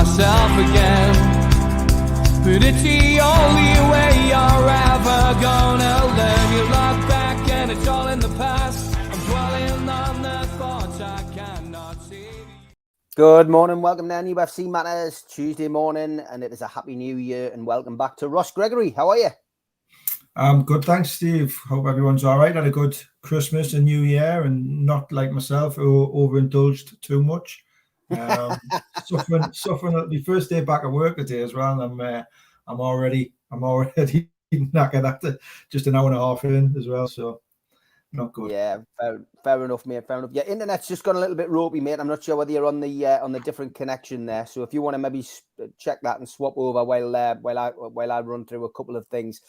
myself again. But it's the only way you're ever gonna learn. You look back and it's all in the past. I'm dwelling on the thoughts I cannot see. Good morning, welcome to NUFC Matters, Tuesday morning, and it is a happy new year, and welcome back to Ross Gregory. How are you? I'm good, thanks, Steve. Hope everyone's all right. Had a good Christmas and New Year, and not like myself, who overindulged too much. Suffering the first day back at work today as well. And I'm already knackered after just an hour and a half in as well. So not good. Yeah, fair enough, mate. Fair enough. Yeah, internet's just gone a little bit ropey, mate. I'm not sure whether you're on the different connection there. So if you want to maybe check that and swap over while I run through a couple of things.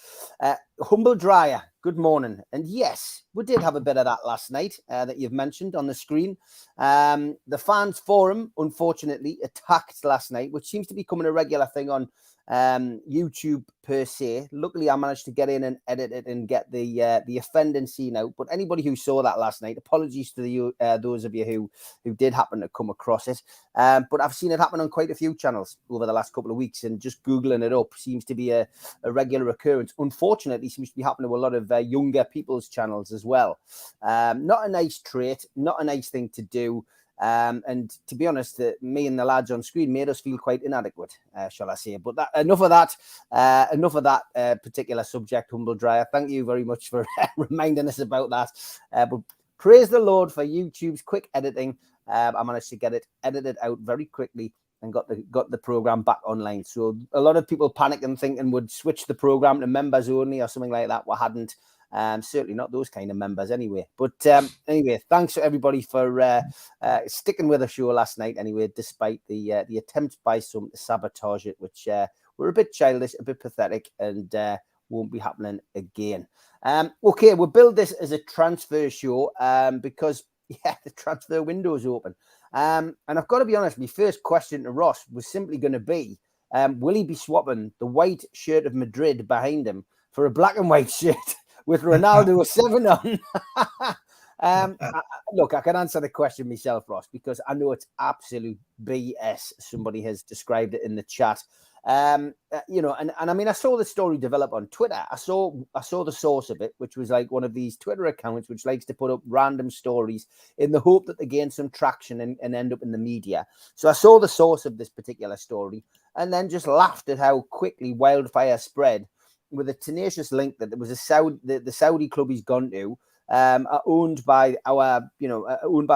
Humble Dryer, good morning. And yes, we did have a bit of that last night that you've mentioned on the screen. The fans forum, unfortunately, attacked last night, which seems to be becoming a regular thing on YouTube per se. Luckily, I managed to get in and edit it and get the offending scene out. But anybody who saw that last night, apologies to those of you who did happen to come across it. But I've seen it happen on quite a few channels over the last couple of weeks, and just Googling it up seems to be a regular occurrence. Unfortunately, seems to be happening to a lot of younger people's channels as well. Not a nice trait, not a nice thing to do. And to be honest, me and the lads on screen made us feel quite inadequate, shall I say. But enough of that particular subject, Humble Dryer. Thank you very much for reminding us about that. But praise the Lord for YouTube's quick editing. I managed to get it edited out very quickly and got the program back online. So a lot of people panicking, thinking would switch the program to members only or something like that. We hadn't. Certainly not those kind of members anyway. But anyway, thanks to everybody for sticking with the show last night anyway, despite the attempt by some to sabotage it, which were a bit childish, a bit pathetic, and won't be happening again. Okay, we'll build this as a transfer show because, yeah, the transfer window is open. And I've got to be honest, my first question to Ross was simply going to be, will he be swapping the white shirt of Madrid behind him for a black and white shirt with Ronaldo 7 on? Look, I can answer the question myself, Ross, because I know it's absolute BS. Somebody has described it in the chat. And I mean, I saw the story develop on Twitter. I saw the source of it, which was like one of these Twitter accounts which likes to put up random stories in the hope that they gain some traction and end up in the media. So I saw the source of this particular story and then just laughed at how quickly wildfire spread, with a tenacious link that there was the Saudi club he's gone to, are owned by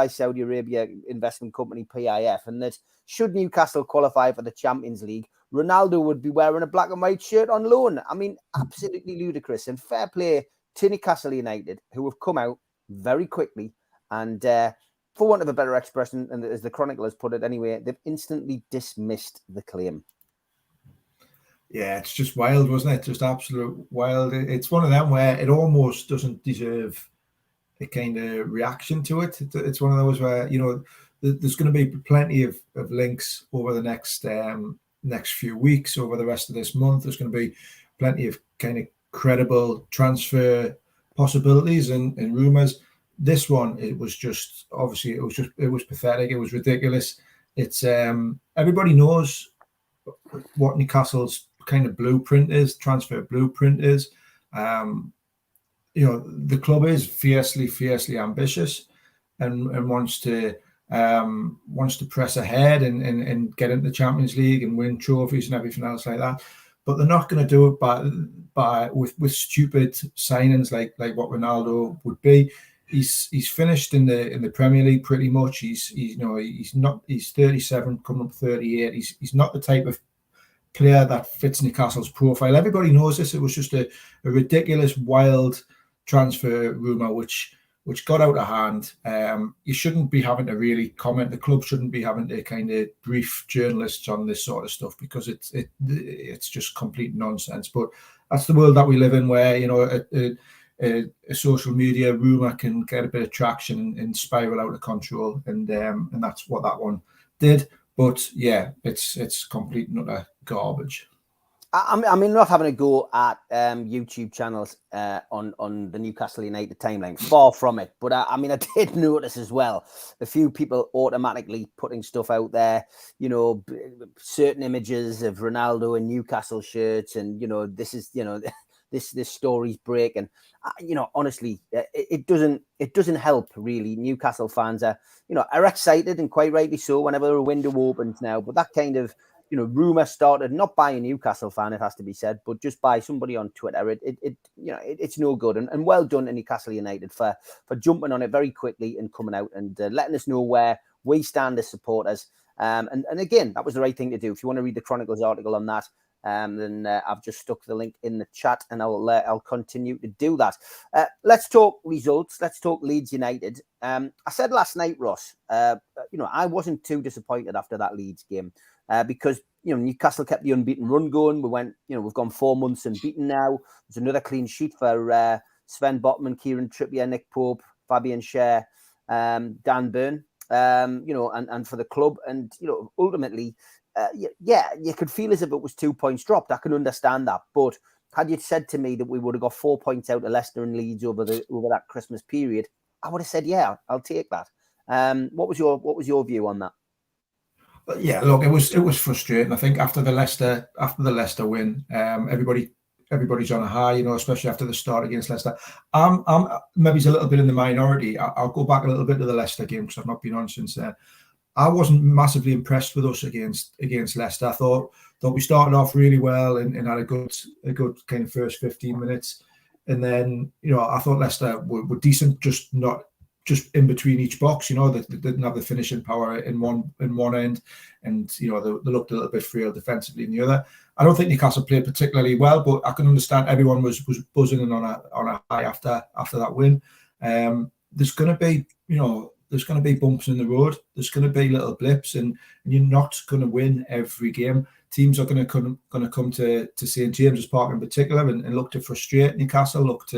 Saudi Arabia investment company PIF, and that should Newcastle qualify for the Champions League, Ronaldo would be wearing a black and white shirt on loan. I mean, absolutely ludicrous. And fair play to Newcastle United, who have come out very quickly and, for want of a better expression, and as the Chronicle has put it anyway, they've instantly dismissed the claim. Yeah, it's just wild, wasn't it? Just absolute wild. It's one of them where it almost doesn't deserve a kind of reaction to it. It's one of those where, there's going to be plenty of links over the next few weeks, over the rest of this month. There's going to be plenty of kind of credible transfer possibilities and rumors. This one, it was just, obviously, it was pathetic. It was ridiculous. It's everybody knows what Newcastle's kind of transfer blueprint is. The club is fiercely ambitious and wants to press ahead and get into the Champions League and win trophies and everything else like that. But they're not going to do it with stupid signings like what Ronaldo would be. He's finished in the Premier League pretty much. He's 37, coming up 38. He's not the type of player that fits Newcastle's profile. Everybody knows this. It was just a ridiculous, wild transfer rumor which got out of hand. You shouldn't be having to really comment. The club shouldn't be having to kind of brief journalists on this sort of stuff, because it's just complete nonsense. But that's the world that we live in, where a social media rumor can get a bit of traction and spiral out of control, and that's what that one did. But yeah, it's complete and utter garbage. I mean, not having a go at YouTube channels on the Newcastle United timeline, far from it. But I mean, I did notice as well a few people automatically putting stuff out there, you know, certain images of Ronaldo in Newcastle shirts, and you know, this is, you know, this story's breaking. You know, honestly, it doesn't help really. Newcastle fans are, you know, are excited, and quite rightly so, whenever a window opens now. But that kind of, you know, rumor started not by a Newcastle fan, it has to be said, but just by somebody on Twitter. It's no good. And well done to Newcastle United for jumping on it very quickly and coming out and letting us know where we stand as supporters. And again, that was the right thing to do. If you want to read the Chronicles article on that, then I've just stuck the link in the chat, and I'll continue to do that. Let's talk results. Let's talk Leeds United. I said last night, Ross, you know, I wasn't too disappointed after that Leeds game. Because, you know, Newcastle kept the unbeaten run going. We've gone 4 months unbeaten now. There's another clean sheet for Sven Botman, Kieran Trippier, Nick Pope, Fabian Schär, Dan Burn, you know, and for the club. And, you know, ultimately, you could feel as if it was 2 points dropped. I can understand that. But had you said to me that we would have got 4 points out of Leicester and Leeds over that Christmas period, I would have said, yeah, I'll take that. What was your view on that? But yeah, look, it was frustrating. I think after the Leicester win, everybody's on a high, you know, especially after the start against Leicester. I'm maybe a little bit in the minority. I'll go back a little bit to the Leicester game because I've not been on since then. I wasn't massively impressed with us against Leicester. I thought we started off really well and had a good kind of first 15 minutes, and then, you know, I thought Leicester were decent, just in between each box. You know, they didn't have the finishing power in one end, and, you know, they looked a little bit frail defensively in the other. I don't think Newcastle played particularly well, but I can understand everyone was buzzing and on a high after that win. There's going to be bumps in the road. There's going to be little blips, and you're not going to win every game. Teams are going to come to St James's Park in particular and look to frustrate Newcastle. Look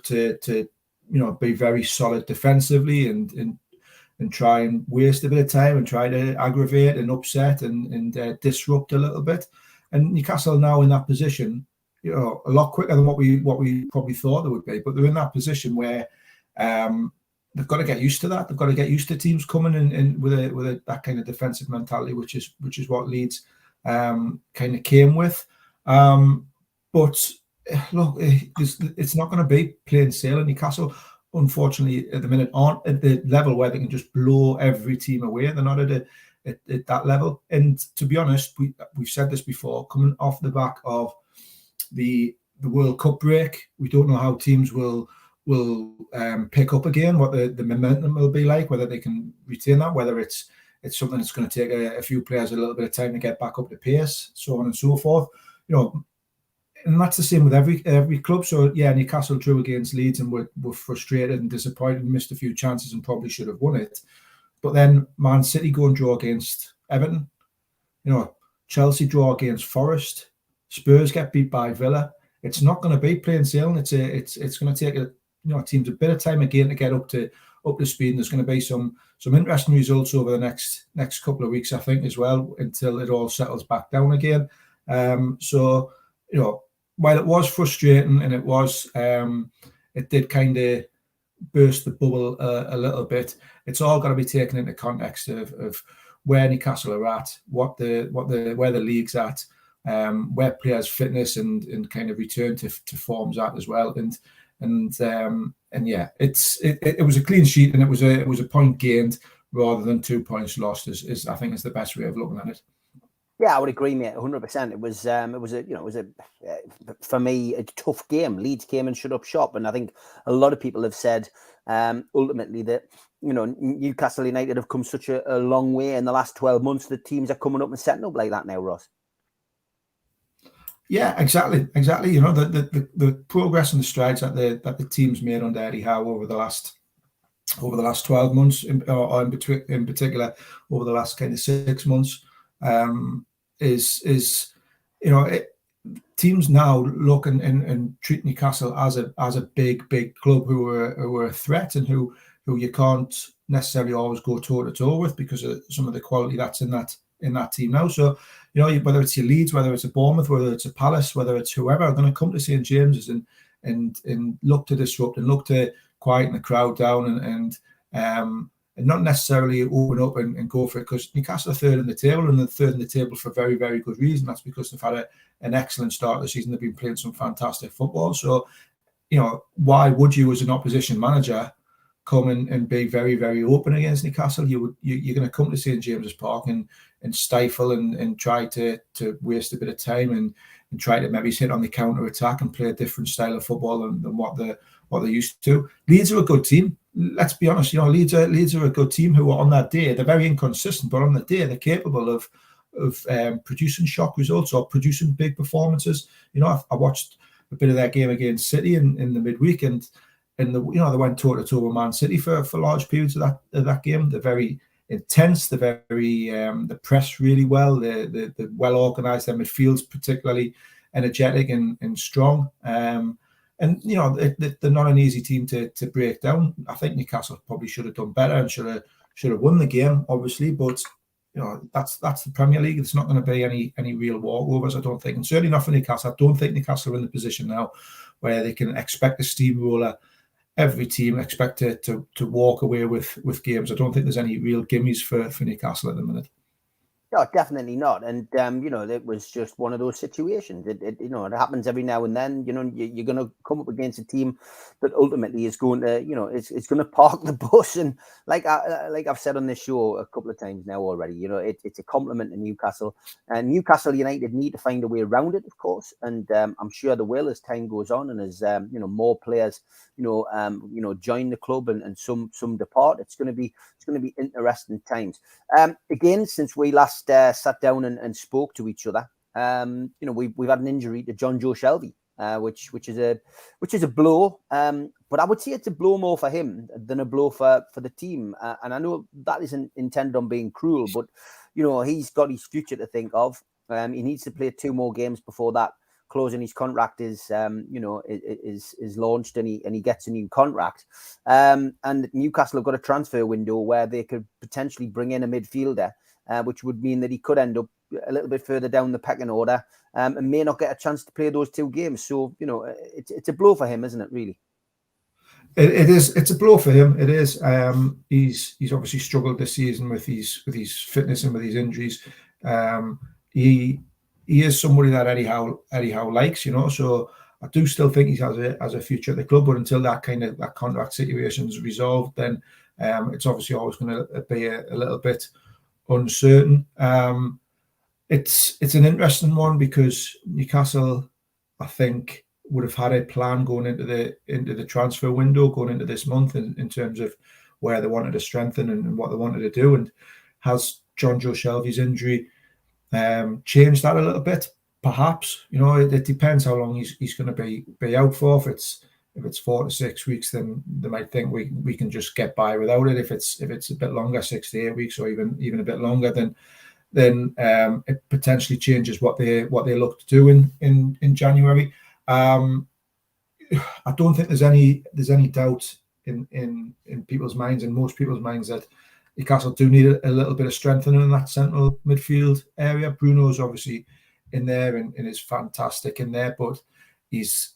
to you know, be very solid defensively and try and waste a bit of time and try to aggravate and upset and disrupt a little bit. And Newcastle now in that position, you know, a lot quicker than what we probably thought they would be. But they're in that position where they've got to get used to that. They've got to get used to teams coming in with that kind of defensive mentality, which is what Leeds kind of came with. But look, it's not going to be plain sailing. Newcastle, unfortunately, at the minute aren't at the level where they can just blow every team away. They're not at that level. And to be honest, we've said this before, coming off the back of the World Cup break, we don't know how teams will pick up again, what the momentum will be like, whether they can retain that, whether it's something that's going to take a few players a little bit of time to get back up to pace, so on and so forth. You know, and that's the same with every club. So yeah, Newcastle drew against Leeds and were frustrated and disappointed and missed a few chances and probably should have won it. But then Man City go and draw against Everton. You know, Chelsea draw against Forest. Spurs get beat by Villa. It's not going to be plain sailing. It's going to take teams a bit of time again to get up to speed. And there's going to be some interesting results over the next couple of weeks, I think, as well, until it all settles back down again. So, you know, while it was frustrating and it did kind of burst the bubble a little bit, it's all got to be taken into context of where Newcastle are at, where the league's at, where players' fitness and kind of return to forms at as well. And yeah, it was a clean sheet, and it was a point gained rather than 2 points lost. Is I think is the best way of looking at it. Yeah, I would agree, mate. 100%. It was for me a tough game. Leeds came and shut up shop, and I think a lot of people have said ultimately that, you know, Newcastle United have come such a long way in the last 12 months that teams are coming up and setting up like that now, Ross. Yeah, exactly. You know, the progress and the strides that the team's made under Eddie Howe over the last 12 months, or in particular over the last kind of 6 months, is you know, teams now look and treat Newcastle as a big club who are a threat and who you can't necessarily always go toe to toe with because of some of the quality that's in that in that team now. So, you know, whether it's your Leeds, whether it's a Bournemouth, whether it's a Palace, whether it's whoever, are going to come to St James's and look to disrupt and look to quieten the crowd down and not necessarily open up and go for it, because Newcastle are third in the table, and they're third in the table for a very, very good reason. That's because they've had an excellent start of the season. They've been playing some fantastic football. So, you know, why would you, as an opposition manager, come and be very, very open against Newcastle? You're going to come to St James's Park and stifle and try to waste a bit of time and try to maybe sit on the counter attack and play a different style of football than what they're used to. Leeds are a good team. Let's be honest. You know, Leeds are a good team who are on that day. They're very inconsistent, but on the day they're capable of producing shock results or producing big performances. You know, I watched a bit of their game against City in the midweek, and they went toe to toe with Man City for large periods of that game. They're very intense. They're very they press really well. They're well organised. Their midfield's particularly energetic and strong. And you know, they're not an easy team to break down. I think Newcastle probably should have done better and should have won the game, obviously. But you know, that's the Premier League. It's not going to be any real walkovers, I don't think, and certainly not for Newcastle. I don't think Newcastle are in the position now where they can expect a steamroller every team, expect to walk away with games. I don't think there's any real gimmies for Newcastle at the minute. No, definitely not. And, you know, it was just one of those situations. It happens every now and then. You know, you're going to come up against a team that ultimately is going to, you know, it's going to park the bus. And like I've said on this show a couple of times now already, you know, it's a compliment to Newcastle. And Newcastle United need to find a way around it, of course. And I'm sure they will as time goes on and as, you know, more players, join the club and some depart. It's going to be interesting times. Again, since we last sat down and spoke to each other, we've had an injury to John Joe Shelby, which is a blow. But I would say it's a blow more for him than a blow for the team. And I know that isn't intended on being cruel, but you know, he's got his future to think of. He needs to play 2 more games before that closing his contract is launched and he gets a new contract. And Newcastle have got a transfer window where they could potentially bring in a midfielder, which would mean that he could end up a little bit further down the pecking order and may not get a chance to play those 2 games. So, you know, it's a blow for him, isn't it, really? It is. It's a blow for him. It is. He's obviously struggled this season with his fitness and with his injuries. He is somebody that Eddie Howe likes, you know. So I do still think he has a future at the club. But until that contract situation is resolved, then it's obviously always going to be a little bit uncertain. It's an interesting one because Newcastle, I think, would have had a plan going into the transfer window going into this month in terms of where they wanted to strengthen and what they wanted to do. And has John Joe Shelby's injury changed that a little bit? Perhaps. You know, it depends how long he's going to be out for. If it's 4 to 6 weeks, then they might think we can just get by without it. If it's a bit longer, 6 to 8 weeks, or even a bit longer, then it potentially changes what they look to do in January. I don't think there's any doubt in people's minds, in most people's minds, that Newcastle do need a little bit of strengthening in that central midfield area. Bruno's obviously in there and is fantastic in there, but he's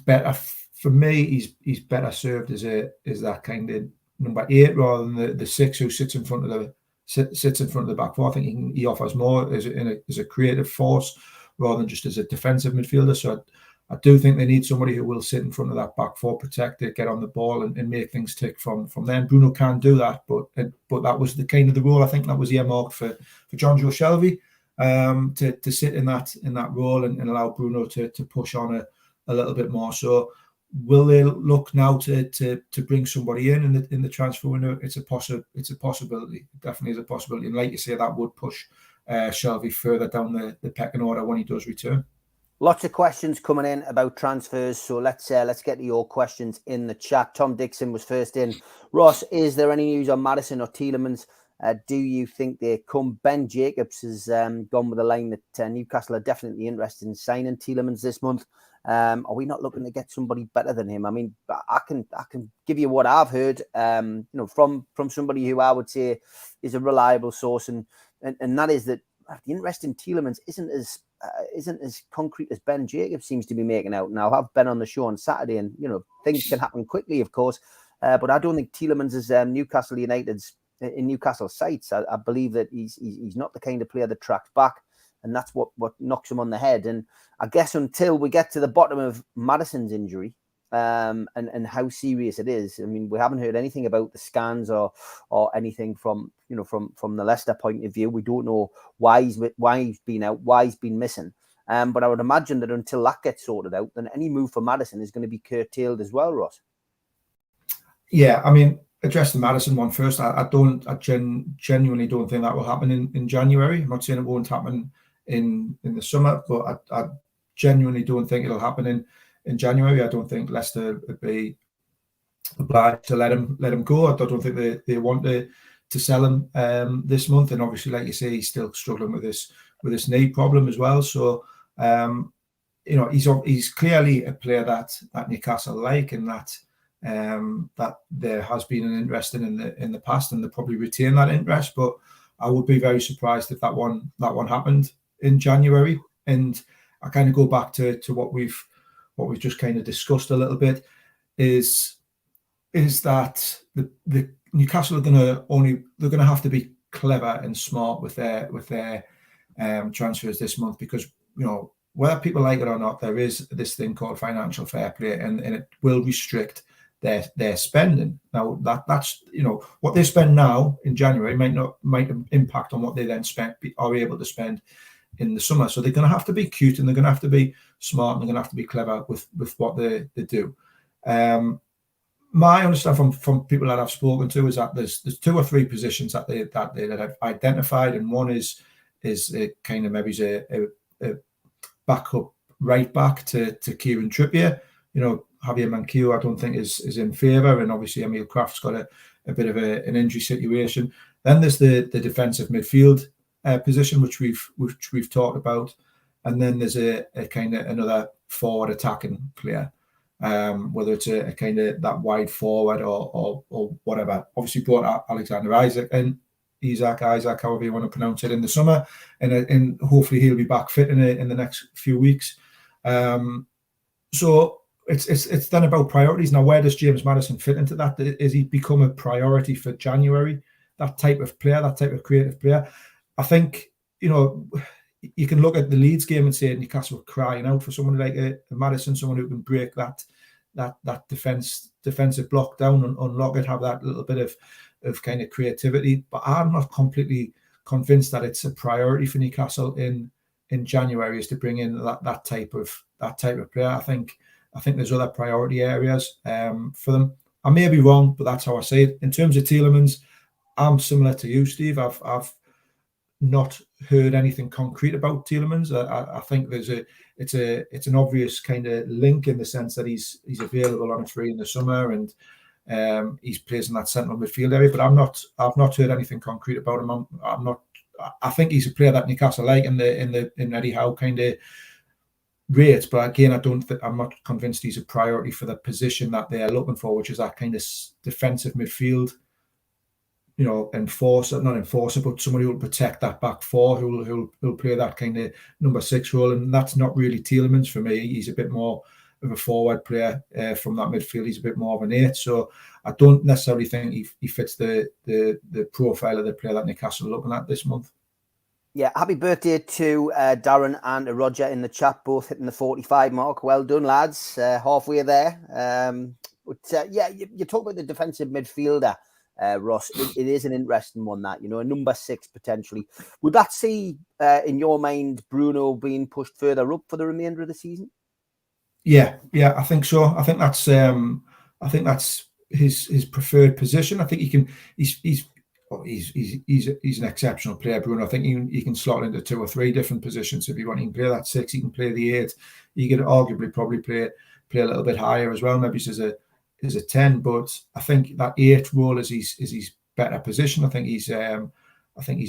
better for me. He's better served as that kind of number 8 rather than the 6 who sits in front of the back four. I think he offers more as a creative force rather than just as a defensive midfielder. So I do think they need somebody who will sit in front of that back four, protect it, get on the ball and make things tick from there. And Bruno can do that, but that was the kind of the role I think that was earmarked for John Joe Shelby, to sit in that role and allow Bruno to push on a little bit more. So will they look now to bring somebody in the transfer window? It's a possibility. It definitely is a possibility. And like you say, that would push Shelby further down the pecking order when he does return. Lots of questions coming in about transfers, so let's get to your questions in the chat. Tom Dixon was first in. Ross, is there any news on Maddison or Tielemans? Do you think they come? Ben Jacobs has gone with a line that Newcastle are definitely interested in signing Tielemans this month. Are we not looking to get somebody better than him? I mean, I can give you what I've heard, from somebody who I would say is a reliable source, and that is that the interest in Tielemans isn't as concrete as Ben Jacobs seems to be making out. Now, I've been on the show on Saturday, and things can happen quickly, of course, but I don't think Tielemans is Newcastle United's in Newcastle sights. I believe that he's not the kind of player that tracks back, and that's what knocks him on the head. And I guess until we get to the bottom of Maddison's injury, and how serious it is. I mean, we haven't heard anything about the scans or anything from the Leicester point of view. We don't know why he's been out, why he's been missing. But I would imagine that until that gets sorted out, then any move for Maddison is going to be curtailed as well, Ross. Yeah, I mean, address the Maddison one first. I genuinely don't think that will happen in January. I'm not saying it won't happen in the summer, but I genuinely don't think it'll happen in January. I don't think Leicester would be obliged to let him go. I don't think they want to sell him this month. And obviously, like you say, he's still struggling with this knee problem as well. So he's clearly a player that Newcastle like, and that there has been an interest in the past, and they probably retain that interest. But I would be very surprised if that one happened in January. And I kind of go back to what we've just kind of discussed a little bit, is that the Newcastle are going to have to be clever and smart with their transfers this month, because whether people like it or not, there is this thing called financial fair play, and it will restrict their spending. Now that's what they spend now in January might impact on what they then are able to spend in the summer. So they're going to have to be cute, and they're going to have to be smart, and they're going to have to be clever with what they do. My understanding from people that I've spoken to is that there's 2 or 3 positions that they have identified, and one is a kind of maybe a backup right back to Kieran Trippier. Javier Manquillo, I don't think is in favour, and obviously Emil Kraft's got a bit of an injury situation. Then there's the defensive midfield position, which we've talked about, and then there's a kind of another forward attacking player, whether it's a kind of that wide forward or whatever. Obviously brought Alexander Isaac, however you want to pronounce it, in the summer, and hopefully he'll be back fit in the next few weeks. So it's then about priorities. Now, where does James Maddison fit into that? Is he become a priority for January? That type of player, that type of creative player. I think, you can look at the Leeds game and say Newcastle crying out for someone like a Maddison, someone who can break that defensive block down and unlock it, have that little bit of kind of creativity. But I'm not completely convinced that it's a priority for Newcastle in January is to bring in that type of player. I think there's other priority areas for them. I may be wrong, but that's how I see it. In terms of Tielemans, I'm similar to you, Steve. I've not heard anything concrete about Tielemans. I think it's an obvious kind of link, in the sense that he's available on a free in the summer, and he's plays in that central midfield area. But I've not heard anything concrete about him. I think he's a player that Newcastle like in Eddie Howe kind of rates. But again, I'm not convinced he's a priority for the position that they're looking for, which is that kind of defensive midfield. Enforcer, not enforcer, but somebody who will protect that back four, who'll play that kind of number 6 role, and that's not really Tielemans for me. He's a bit more of a forward player from that midfield. He's a bit more of an 8, so I don't necessarily think he fits the profile of the player that Newcastle are looking at this month. Yeah, happy birthday to Darren and Roger in the chat, both hitting the 45 mark. Well done, lads. Halfway there. You talk about the defensive midfielder. Ross, it is an interesting one, that, a number 6 potentially. Would that see, in your mind, Bruno being pushed further up for the remainder of the season? Yeah, I think so. I think that's his preferred position. I think he can. He's an exceptional player, Bruno. I think he can slot into 2 or 3 different positions if he wants. He can play that 6. He can play the 8. He could arguably probably play a little bit higher as well. Maybe as a 10, but I think that 8 role is his better position. I think he's a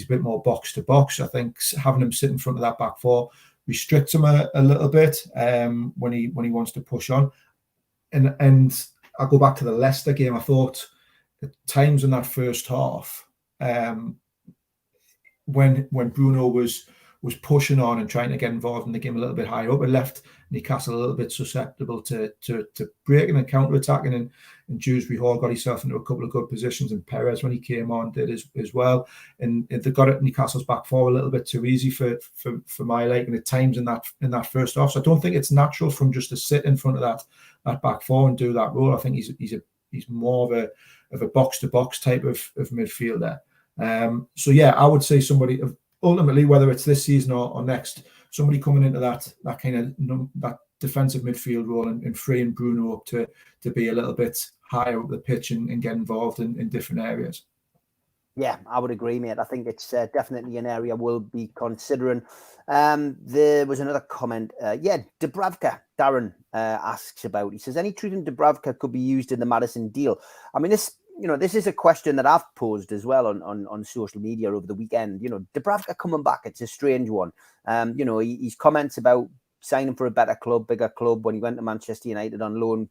bit more box to box. I think having him sit in front of that back 4 restricts him a little bit when he wants to push on. And I'll go back to the Leicester game. I thought at times in that first half, when Bruno was pushing on and trying to get involved in the game a little bit higher up, it left Newcastle a little bit susceptible to breaking and counter-attacking, and Dewsbury Hall got himself into a couple of good positions, and Perez, when he came on, did as well. And they got it Newcastle's back four a little bit too easy for my liking at times in that first half. So I don't think it's natural from just to sit in front of that back four and do that role. I think he's more of a box-to-box type of midfielder. So yeah, I would say somebody ultimately, whether it's this season or next, somebody coming into that kind of that defensive midfield role and freeing Bruno up to be a little bit higher up the pitch and get involved in different areas. Yeah, I would agree, mate. I think it's definitely an area we'll be considering. There was another comment. Dubravka, Darren asks about. He says, any treatment Dubravka could be used in the Maddison deal? I mean, this is a question that I've posed as well on social media over the weekend. Dubravka coming back, it's a strange one. His comments about signing for a better club, bigger club when he went to Manchester United on loan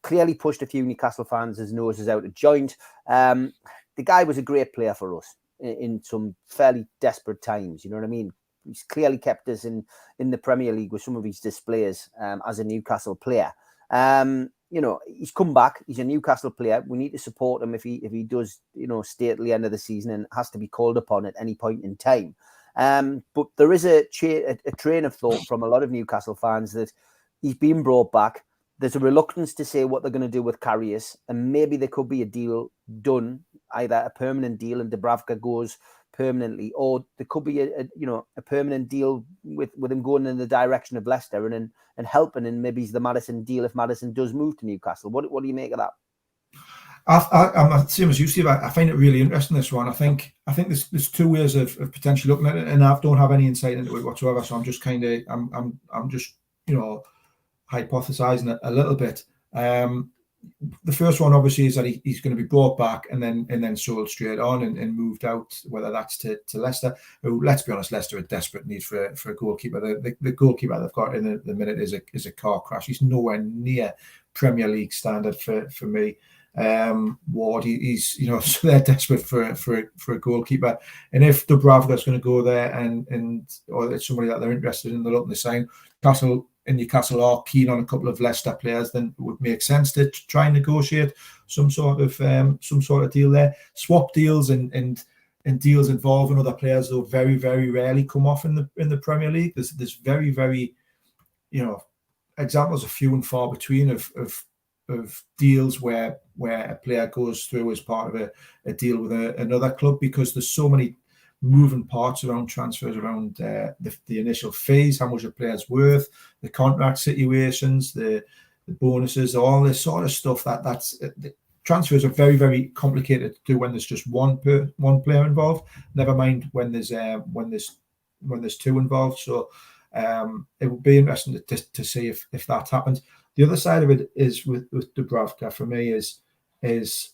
clearly pushed a few Newcastle fans' noses out of joint. The guy was a great player for us in some fairly desperate times. You know what I mean? He's clearly kept us in the Premier League with some of his displays as a Newcastle player. He's come back. He's a Newcastle player. We need to support him if he does, stay at the end of the season and has to be called upon at any point in time. But there is a train of thought from a lot of Newcastle fans that he's been brought back. There's a reluctance to say what they're going to do with Karius, and maybe there could be a deal done, either a permanent deal and Dubravka goes permanently, or there could be a permanent deal with him going in the direction of Leicester and helping in maybe the Maddison deal if Maddison does move to Newcastle. What do you make of that? I'm the same as you, Steve. I find it really interesting, this one. I think there's two ways of potentially looking at it, and I don't have any insight into it whatsoever. So I'm just I'm just hypothesizing it a little bit. The first one obviously is that he's going to be brought back and then sold straight on and moved out, whether that's to Leicester, who, let's be honest, Leicester are desperate need for a goalkeeper. The goalkeeper they've got in the minute is a car crash. He's nowhere near Premier League standard for me. Ward, he's so they're desperate for a goalkeeper, and if Dubravka is going to go there or it's somebody that they're interested in, they're looking to sign. Newcastle are keen on a couple of Leicester players, then it would make sense to try and negotiate some sort of deal there. Swap deals and deals involving other players, though, very, very rarely come off in the Premier League. There's very, very examples are few and far between of deals where a player goes through as part of a deal with another club, because there's so many moving parts around transfers, around the initial fees, how much a player's worth, the contract situations, the bonuses, all this sort of stuff. That's transfers are very, very complicated to do when there's just one player involved. Never mind when there's two involved. So it would be interesting to see if that happens. The other side of it is with Dubravka, for me, is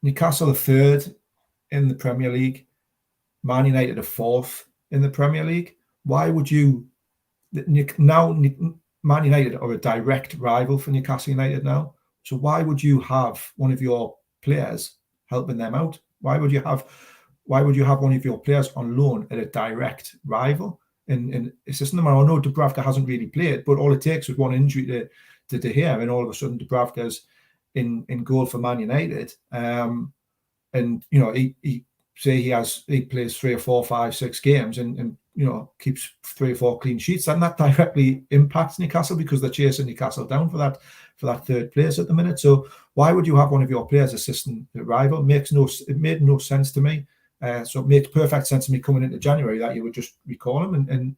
Newcastle are third in the Premier League, Man United are fourth in the Premier League. Why would you now? Man United are a direct rival for Newcastle United now. So why would you have one of your players helping them out? Why would you have one of your players on loan at a direct rival? And it's just I know Dubravka hasn't really played, but all it takes is one injury to De Gea, and all of a sudden Dubravka's in goal for Man United. And he plays 3 or 4, 5, 6 games and keeps 3 or 4 clean sheets, and that directly impacts Newcastle because they're chasing Newcastle down for that third place at the minute. So why would you have one of your players assisting the rival? It made no sense to me. So it makes perfect sense to me coming into January that you would just recall him and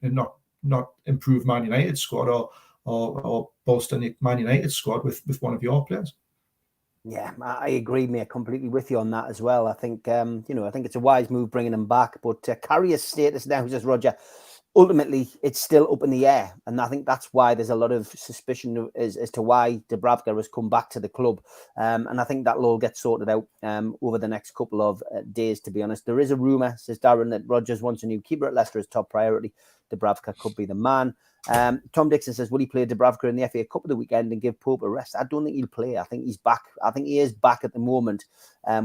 not improve Man United's squad or bolster Man United's squad with one of your players. Yeah, I agree, mate, completely with you on that as well. I think, I think it's a wise move bringing him back. But Carrier's status now, says Roger, ultimately, it's still up in the air. And I think that's why there's a lot of suspicion as to why Dubravka has come back to the club. And I think that'll all get sorted out over the next couple of days, to be honest. There is a rumour, says Darren, that Rodgers wants a new keeper at Leicester as top priority. Dubravka could be the man. Tom Dixon says, will he play Dubravka in the FA Cup of the weekend and give Pope a rest? I don't think he'll play. I think he's back. I think he is back at the moment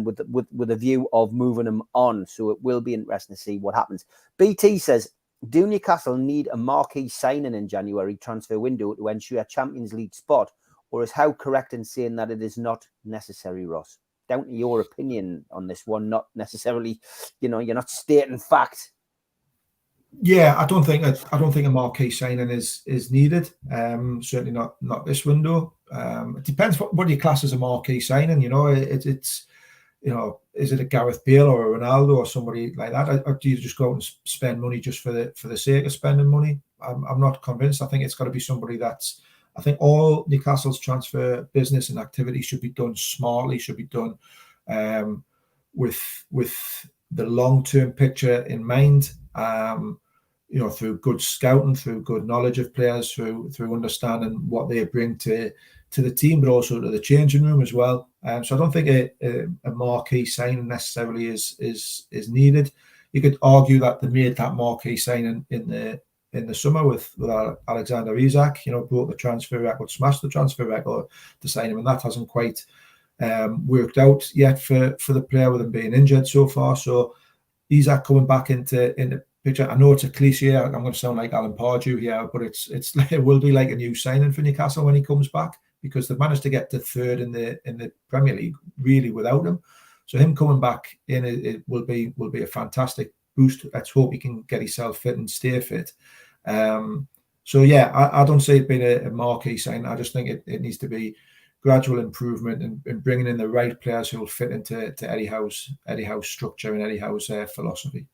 with a view of moving him on. So it will be interesting to see what happens. BT says, do Newcastle need a marquee signing in January transfer window to ensure a Champions League spot? Or is Howe correct in saying that it is not necessary, Ross? Down to your opinion on this one, not necessarily, you're not stating fact. Yeah, I don't think a marquee signing is needed. Certainly not this window. It depends what you class as a marquee signing. It's is it a Gareth Bale or a Ronaldo or somebody like that? Or do you just go out and spend money just for the sake of spending money? I'm not convinced. I think it's got to be somebody that's. I think all Newcastle's transfer business and activity should be done smartly. Should be done with the long-term picture in mind. Through good scouting, through good knowledge of players, through understanding what they bring to the team, but also to the changing room as well. So I don't think a marquee signing necessarily is needed. You could argue that they made that marquee signing in the summer with Alexander Isak. Broke the transfer record, smashed the transfer record to sign him, and that hasn't quite worked out yet for the player with him being injured so far. So Isak coming back into picture. I know it's a cliche. I'm going to sound like Alan Pardew here, but it will be like a new signing for Newcastle when he comes back, because they've managed to get to third in the Premier League really without him. So him coming back in, it will be a fantastic boost. Let's hope he can get himself fit and stay fit. So yeah, I don't see it being a marquee sign. I just think it needs to be gradual improvement and bringing in the right players who will fit into Eddie Howe's structure and Eddie Howe's philosophy.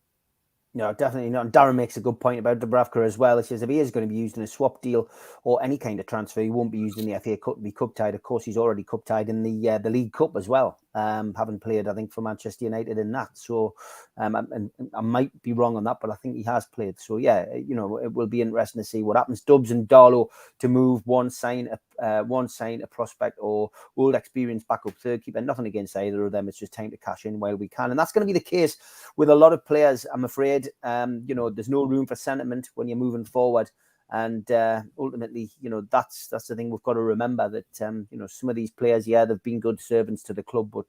No, definitely not. And Darren makes a good point about Dubravka as well. He says if he is going to be used in a swap deal or any kind of transfer, he won't be used in the FA Cup to be cup tied. Of course, he's already cup tied in the League Cup as well, having played, I think, for Manchester United in that. So and I might be wrong on that, but I think he has played. So yeah, it will be interesting to see what happens. Dubs and Darlow to move one sign a prospect or old experience backup third keeper. Nothing against either of them. It's just time to cash in while we can, and that's going to be the case with a lot of players, I'm afraid. There's no room for sentiment when you're moving forward. And ultimately, that's the thing we've got to remember, that, some of these players, they've been good servants to the club, but,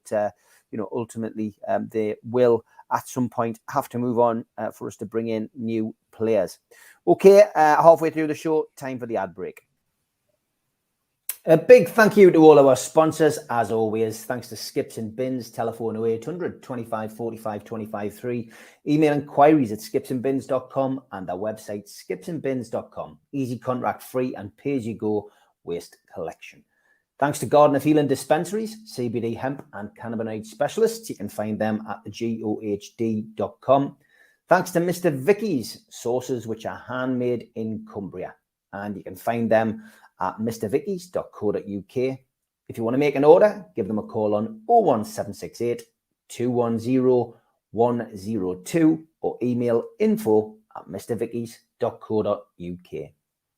ultimately they will at some point have to move on for us to bring in new players. Okay, halfway through the show, time for the ad break. A big thank you to all our sponsors, as always. Thanks to Skips and Bins, telephone 0800 25 45 25 3, email inquiries at skipsandbins.com, and our website skipsandbins.com. Easy, contract free and pay-as-you-go waste collection. Thanks to Garden of Healing Dispensaries, CBD hemp and cannabinoid specialists. You can find them at thegohd.com. Thanks to Mr. Vicky's sauces, which are handmade in Cumbria, and you can find them at mrvickies.co.uk. If you want to make an order, give them a call on 01768 210 102 or email info@mrvickies.co.uk.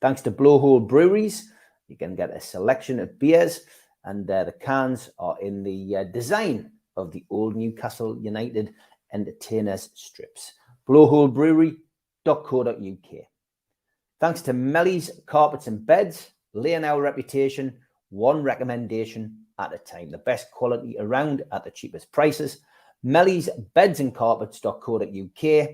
Thanks to Blowhole Breweries, you can get a selection of beers, and the cans are in the design of the old Newcastle United entertainers strips. Blowholebrewery.co.uk. Thanks to Melly's Carpets and Beds, laying our reputation, one recommendation at a time. The best quality around at the cheapest prices. Melly's Beds and Carpets.co.uk.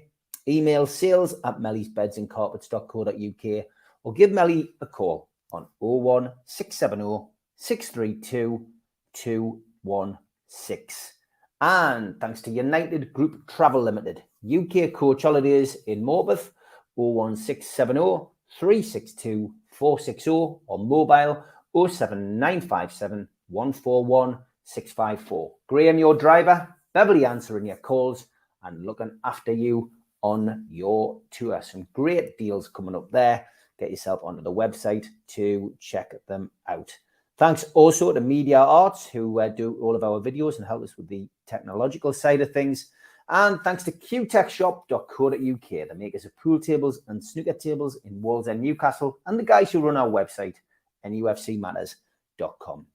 Email sales@mellysbedsandcarpets.co.uk or give Melly a call on 01670 632 216. And thanks to United Group Travel Limited, UK Coach Holidays in Morpeth, 01670 362 460 or mobile 07957 141 654. Graham, your driver, Beverly answering your calls and looking after you on your tour. Some great deals coming up there. Get yourself onto the website to check them out. Thanks also to Media Arts, who do all of our videos and help us with the technological side of things. And thanks to qtechshop.co.uk, the makers of pool tables and snooker tables in Wallsend, Newcastle, and the guys who run our website, NUFCmatters.com.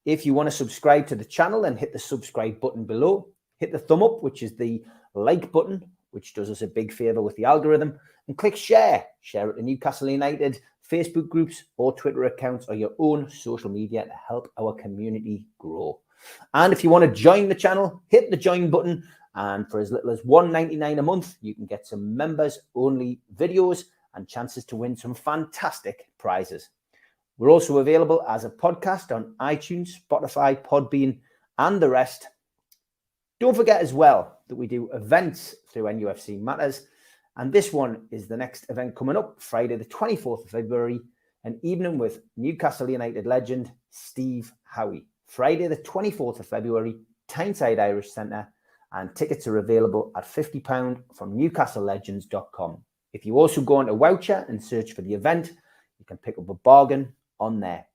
If you want to subscribe to the channel, then hit the subscribe button below. Hit the thumb up, which is the like button, which does us a big favour with the algorithm. And click share. Share it to Newcastle United Facebook groups or Twitter accounts or your own social media to help our community grow. And if you want to join the channel, hit the join button. And for as little as $1.99 a month, you can get some members-only videos and chances to win some fantastic prizes. We're also available as a podcast on iTunes, Spotify, Podbean, and the rest. Don't forget as well that we do events through NUFC Matters. And this one is the next event coming up, Friday the 24th of February, an evening with Newcastle United legend Steve Howie. Friday the 24th of February, Tyneside Irish Centre. And tickets are available at £50 from newcastlelegends.com. If you also go onto Voucher and search for the event, you can pick up a bargain on there.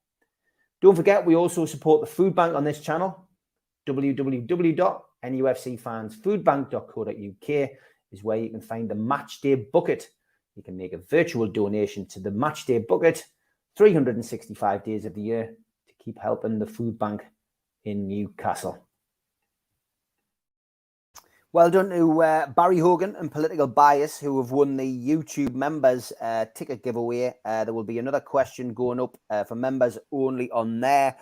Don't forget, we also support the food bank on this channel. www.nufcfansfoodbank.co.uk is where you can find the Matchday Bucket. You can make a virtual donation to the Matchday Bucket 365 days of the year to keep helping the food bank in Newcastle. Well done to Barry Hogan and Political Bias, who have won the YouTube members ticket giveaway. There will be another question going up for members only on there.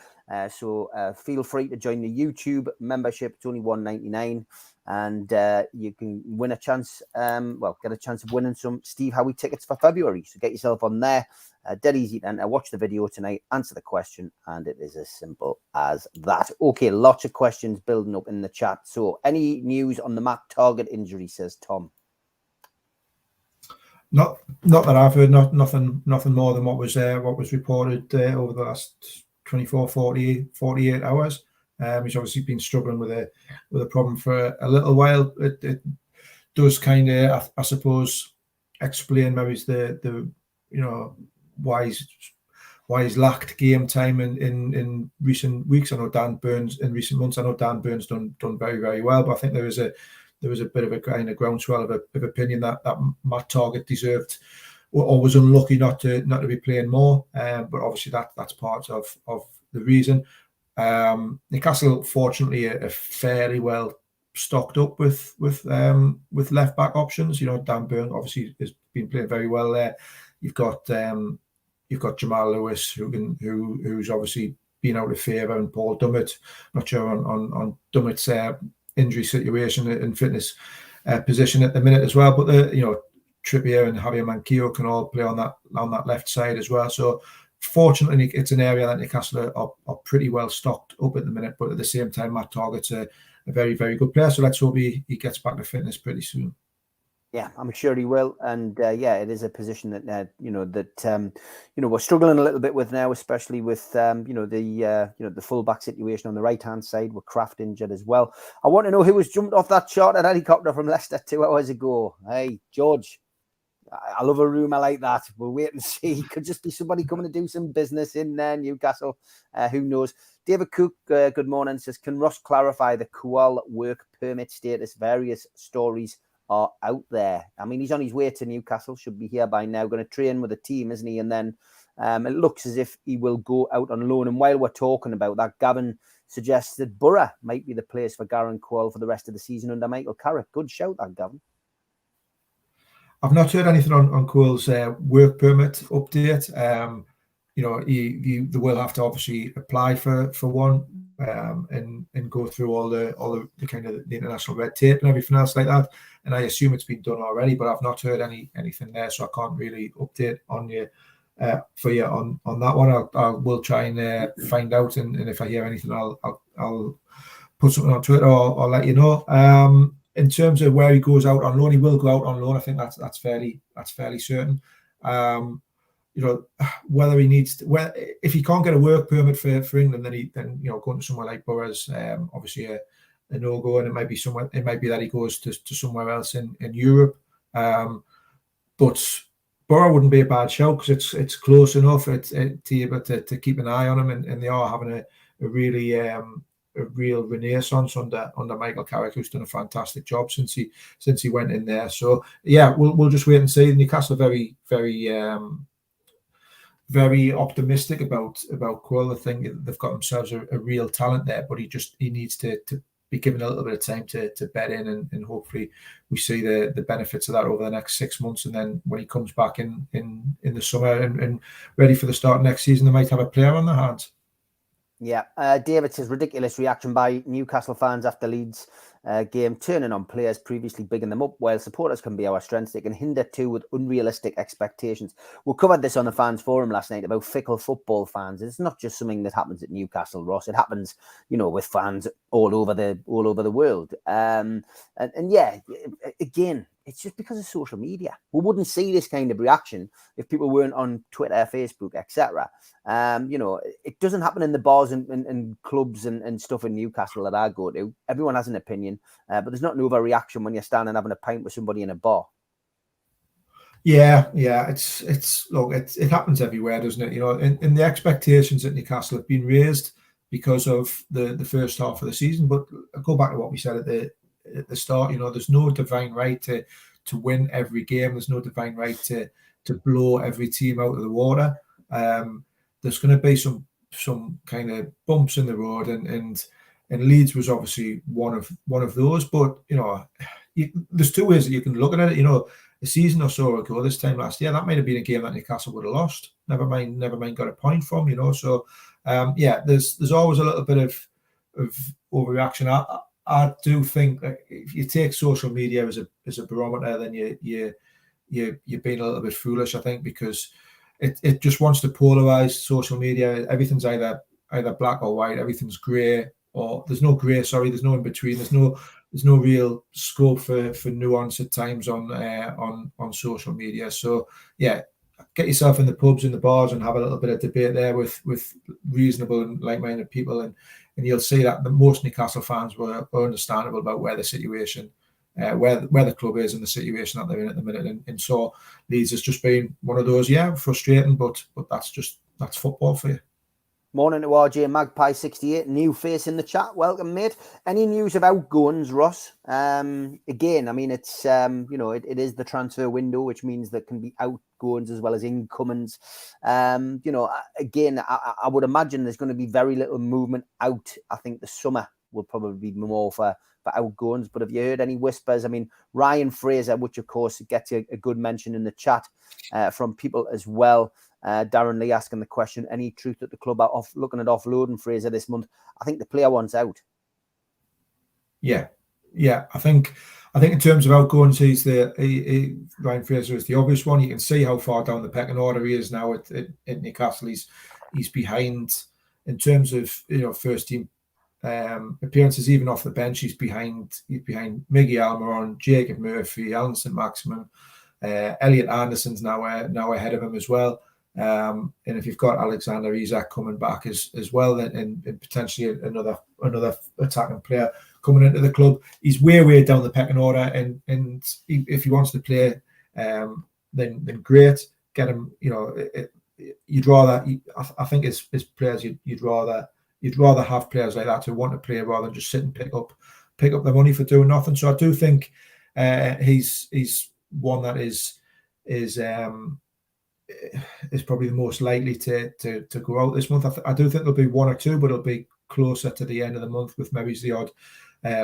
So feel free to join the YouTube membership. It's only $1.99. And you can win a chance, get a chance of winning some Steve Howie tickets for February. So get yourself on there. Dead easy to enter. Watch the video tonight, answer the question, and it is as simple as that. Okay, lots of questions building up in the chat. So any news on the Matt Target injury, says Tom? Not that I've heard, nothing more than what was reported over the last 24, 48 hours. He's obviously been struggling with a problem for a little while. It does kind of, I suppose, explain maybe the why he's lacked game time in recent weeks. I know Dan Burns in recent months. I know Dan Burns done very, very well, but I think there was a bit of a kind of groundswell of opinion that Matt Target deserved or was unlucky not to be playing more. But obviously that's part of the reason. Newcastle, fortunately, are fairly well stocked up with left back options. Dan Burn obviously has been playing very well there. You've got Jamal Lewis, who's obviously been out of favour, and Paul Dummett. Not sure on Dummett's injury situation and fitness position at the minute as well. But Trippier and Javier Manquillo can all play on that left side as well. So fortunately, it's an area that Newcastle are pretty well stocked up at the minute. But at the same time, Matt Target's a very, very good player. So let's hope he gets back to fitness pretty soon. Yeah, I'm sure he will, and it is a position that we're struggling a little bit with now, especially with the fullback situation on the right hand side with Kraft injured as well. I want to know who was jumped off that chartered helicopter from Leicester 2 hours ago. Hey, George, I love a rumour like that. We'll wait and see. Could just be somebody coming to do some business in Newcastle. Who knows? David Cook, good morning, says, can Ross clarify the Kual work permit status? Various stories are out there. I mean, he's on his way to Newcastle, should be here by now, going to train with the team, isn't he? And then it looks as if he will go out on loan. And while we're talking about that, Gavin suggests that Borough might be the place for Gareth Kual for the rest of the season under Michael Carrick. Good shout, that, Gavin. I've not heard anything on Kual's work permit update. They will have to obviously apply for one and go through all the kind of the international red tape and everything else like that. And I assume it's been done already, but I've not heard anything there, so I can't really update on you for you on that one. I will try and find out, and if I hear anything, I'll put something on Twitter or let you know. In terms of where he goes out on loan, he will go out on loan. I think that's fairly certain. Whether he needs to, if he can't get a work permit for England, then going to somewhere like Borough's obviously a no-go, and it might be that he goes to somewhere else in Europe. But Borough wouldn't be a bad show because it's close enough to be able to keep an eye on him, and they are having a really a real renaissance under Michael Carrick, who's done a fantastic job since he went in there. So yeah, we'll just wait and see. Newcastle are very optimistic about Quill. I think they've got themselves a real talent there, but he needs to be given a little bit of time to bed in, and hopefully we see the benefits of that over the next 6 months. And then when he comes back in the summer and ready for the start of next season, they might have a player on their hands. Yeah, David says ridiculous reaction by Newcastle fans after Leeds game, turning on players, previously bigging them up. While supporters can be our strengths, they can hinder too with unrealistic expectations. We covered this on the fans forum last night about fickle football fans. It's not just something that happens at Newcastle, Ross. It happens, with fans all over the world. And yeah, again, it's just because of social media. We wouldn't see this kind of reaction if people weren't on Twitter, Facebook, etc. It doesn't happen in the bars and clubs and stuff in Newcastle that I go to. Everyone has an opinion, but there's not an overreaction when you're standing having a pint with somebody in a bar. Yeah, it happens everywhere, doesn't it? And the expectations at Newcastle have been raised because of the first half of the season. But I go back to what we said at the start. There's no divine right to win every game. There's no divine right to blow every team out of the water. There's going to be some kind of bumps in the road, and Leeds was obviously one of those. But there's two ways that you can look at it. A season or so ago, this time last year, that might have been a game that Newcastle would have lost. Never mind got a point from. So there's always a little bit of overreaction. I do think that if you take social media as a barometer, then you're being a little bit foolish, I think, because it just wants to polarize social media. Everything's either black or white. Everything's grey, or there's no grey. Sorry, there's no in between. There's no real scope for nuance at times on social media. So yeah, get yourself in the pubs and the bars and have a little bit of debate there with reasonable and like-minded people, and you'll see that most Newcastle fans were understandable about where the situation, where the club is and the situation that they're in at the minute. And so Leeds has just been one of those, frustrating, but that's football for you. Morning to RJ Magpie 68, new face in the chat. Welcome, mate. Any news about outgoings, Ross? Again, I mean, it's it is the transfer window, which means there can be outgoings as well as incomings. Again, I would imagine there's going to be very little movement out. I think the summer will probably be more for outgoings. But have you heard any whispers? I mean, Ryan Fraser, which of course gets a good mention in the chat from people as well. Darren Lee asking the question, any truth that the club are looking at offloading Fraser this month? I think the player wants out. Yeah. I think in terms of outgoings, Ryan Fraser is the obvious one. You can see how far down the pecking order he is now at Newcastle. He's behind in terms of first team appearances, even off the bench. He's behind Miggy Almiron, Jacob Murphy, Alan St. Maximin, Elliot Anderson's now ahead of him as well. And if you've got Alexander Isak coming back as well, and potentially another attacking player coming into the club, he's way down the pecking order. And if he wants to play, then great. Get him. You'd rather. I think as players, you'd rather have players like that who want to play rather than just sit and pick up the money for doing nothing. So I do think he's one that is probably the most likely to go out this month. I do think there'll be one or two, but it'll be closer to the end of the month, with maybe the odd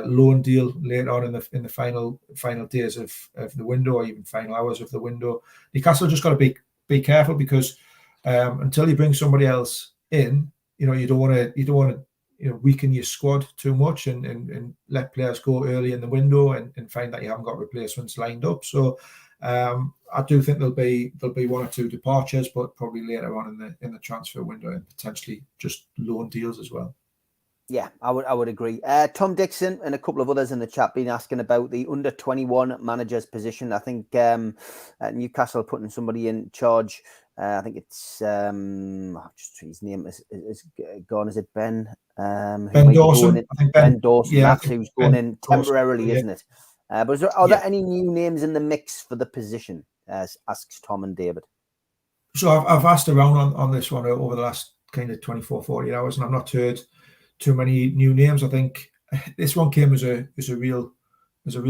loan deal later on in the final days of the window, or even final hours of the window. Newcastle just got to be careful, because until you bring somebody else in, you don't want to weaken your squad too much and let players go early in the window and find that you haven't got replacements lined up. So I do think there'll be one or two departures, but probably later on in the transfer window, and potentially just loan deals as well. Yeah, I would agree. Tom Dixon and a couple of others in the chat been asking about the under-21 manager's position. I think Newcastle putting somebody in charge. I think it's just his name is gone. Is it Ben? Ben Dawson. I think Ben Dawson. Yeah, that's who's going in temporarily, Dawson, isn't it? But are there any new names in the mix for the position? Asks Tom and David. So I've asked around on this one over the last kind of 24, 48 hours, and I've not heard too many new names. I think this one came as a real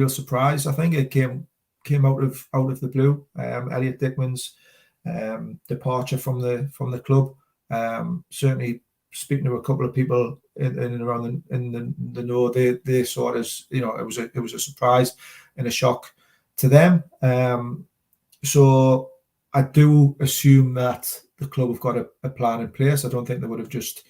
surprise. I think it came out of the blue. Elliot Dickman's departure from the club. Certainly speaking to a couple of people in and around the know, they saw it as, you know, it was a surprise and a shock to them. So I do assume that the club have got a plan in place. I don't think they would have just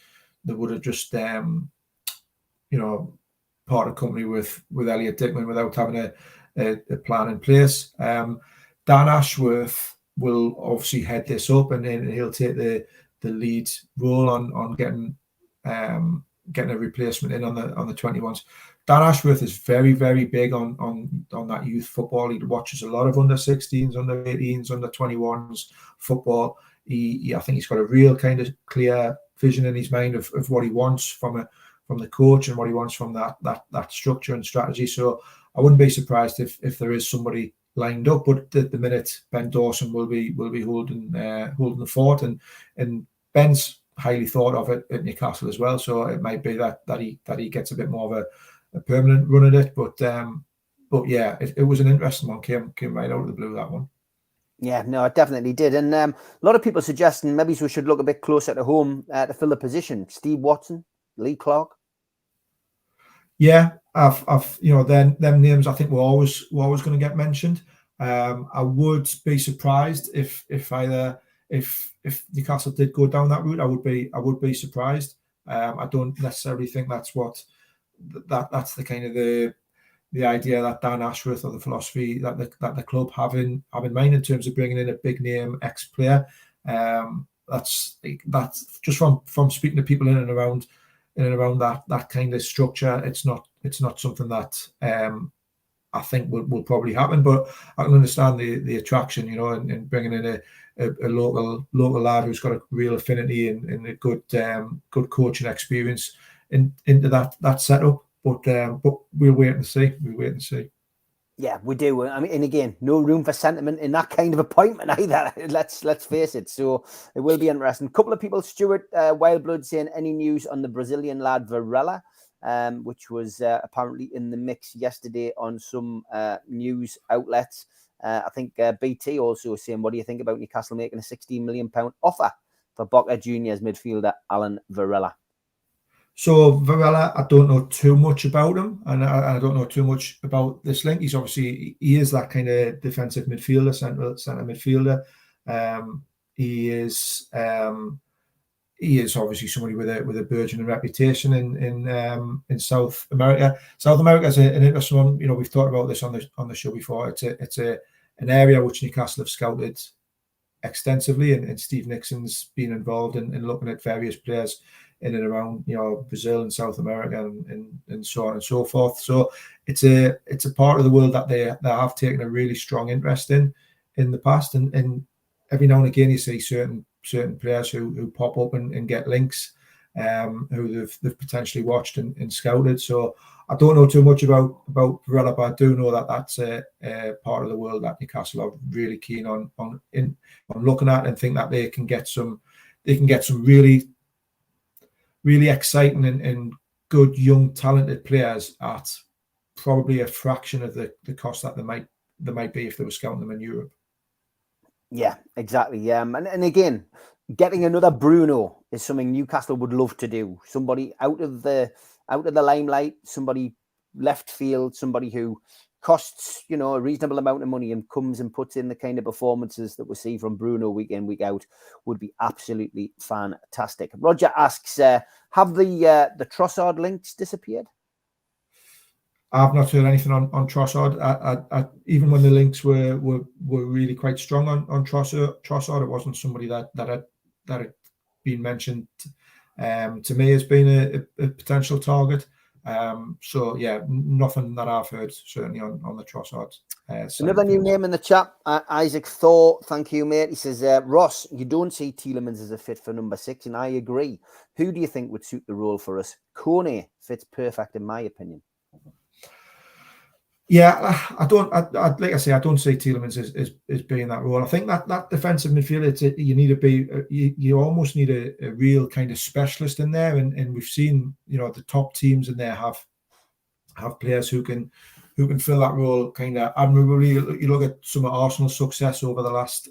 you know, part company with Elliot Dickman without having a plan in place. Dan Ashworth will obviously head this up, and then he'll take the lead role on getting a replacement in on the 21s. Dan Ashworth is very, very big on that youth football. He watches a lot of under 16s, under 18s, under 21s football. I think he's got a real kind of clear vision in his mind of what he wants from the coach and what he wants from that structure and strategy. So I wouldn't be surprised if there is somebody lined up. But at the minute, Ben Dawson will be holding the fort, and Ben's highly thought of at Newcastle as well. So it might be that he gets a bit more of a permanent run at it. But yeah, it was an interesting one. Came right out of the blue, that one. Yeah, no, it definitely did. And a lot of people suggesting maybe we should look a bit closer to home to fill the position. Steve Watson, Lee Clark. Yeah, I've you know, them names I think were always going to get mentioned. I would be surprised if Newcastle did go down that route. I would be surprised. I don't necessarily think that's the kind of the idea that Dan Ashworth, or the philosophy that the club have in mind in terms of bringing in a big name ex-player. That's just from speaking to people in and around that kind of structure. It's not something that I think will probably happen. But I can understand the attraction, you know, and bringing in a local lad who's got a real affinity and a good coaching experience into that setup. But we'll wait and see. Yeah, we do. I mean, and again, no room for sentiment in that kind of appointment either. Let's face it. So it will be interesting. A couple of people, Stuart Wildblood, saying any news on the Brazilian lad Varela, which was apparently in the mix yesterday on some news outlets. I think BT also saying, what do you think about Newcastle making a £16 million offer for Boca Juniors midfielder Alan Varela? So Varela, I don't know too much about him, and I don't know too much about this link. He is that kind of defensive midfielder, centre midfielder. He is obviously somebody with a burgeoning reputation in South America. South America is an interesting one. You know, we've talked about this on the show before. It's an area which Newcastle have scouted extensively, and Steve Nixon's been involved in looking at various players in and around, you know, Brazil and South America and so on and so forth. So it's a part of the world that they have taken a really strong interest in the past, and every now and again you see certain players who pop up and get links, who they've potentially watched and scouted. So I don't know too much about Varela, but I do know that that's a part of the world that Newcastle are really keen on looking at, and think that they can get some really exciting and good young talented players at probably a fraction of the cost that they might be if they were scouting them in Europe. Yeah, exactly. Yeah, and again, getting another Bruno is something Newcastle would love to do. Somebody out of the limelight, somebody left field, somebody who costs, you know, a reasonable amount of money and comes and puts in the kind of performances that we see from Bruno week in, week out, would be absolutely fantastic. Roger asks, have the Trossard links disappeared? I've not heard anything on Trossard. I even when the links were really quite strong on Trossard, it wasn't somebody that had been mentioned to me as being a potential target. So yeah, nothing that I've heard certainly on the Trossard. Another new name in the chat, Isaac Thor. Thank you, mate. He says, Ross, you don't see Tielemans as a fit for number 6, and I agree. Who do you think would suit the role for us? Kone fits perfect in my opinion. Yeah, I don't. Like I say, I don't see Tielemans as being that role. I think that defensive midfielder, you need to be. You almost need a real kind of specialist in there, and we've seen, you know, the top teams in there have players who can fill that role kind of admirably. You look at some of Arsenal's success over the last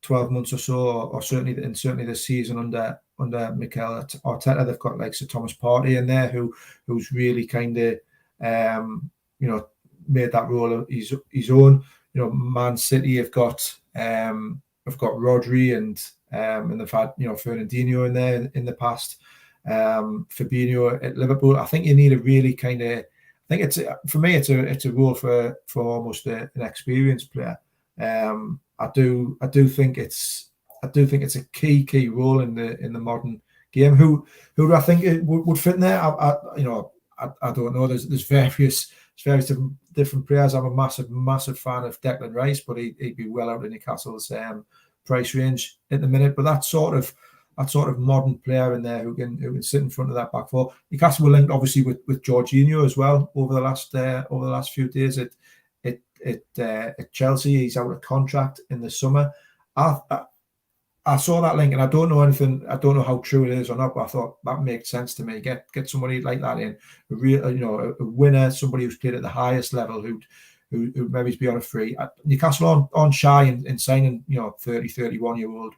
12 months or so, or certainly this season under Mikel Arteta. They've got like Sir Thomas Partey in there who's really kind of you know, made that role his own. You know, Man City have got Rodri and they've had, you know, Fernandinho in there in the past. Fabinho at Liverpool. I think you need a really kind of. I think for me it's a role for almost an experienced player. I do think it's a key role in the modern game. Who do I think would fit in there? I don't know. There's various different players. I'm a massive fan of Declan Rice, but he'd be well out of Newcastle's price range at the minute. But that sort of modern player in there who can sit in front of that back four. Newcastle were linked obviously with Jorginho as well over the last few days at Chelsea. He's out of contract in the summer. I saw that link and I don't know anything. I don't know how true it is or not, but I thought that makes sense to me. Get somebody like that in, a real, you know, a winner, somebody who's played at the highest level, who maybe be on a free. Newcastle aren't shy in signing, you know, 30, 31-year-old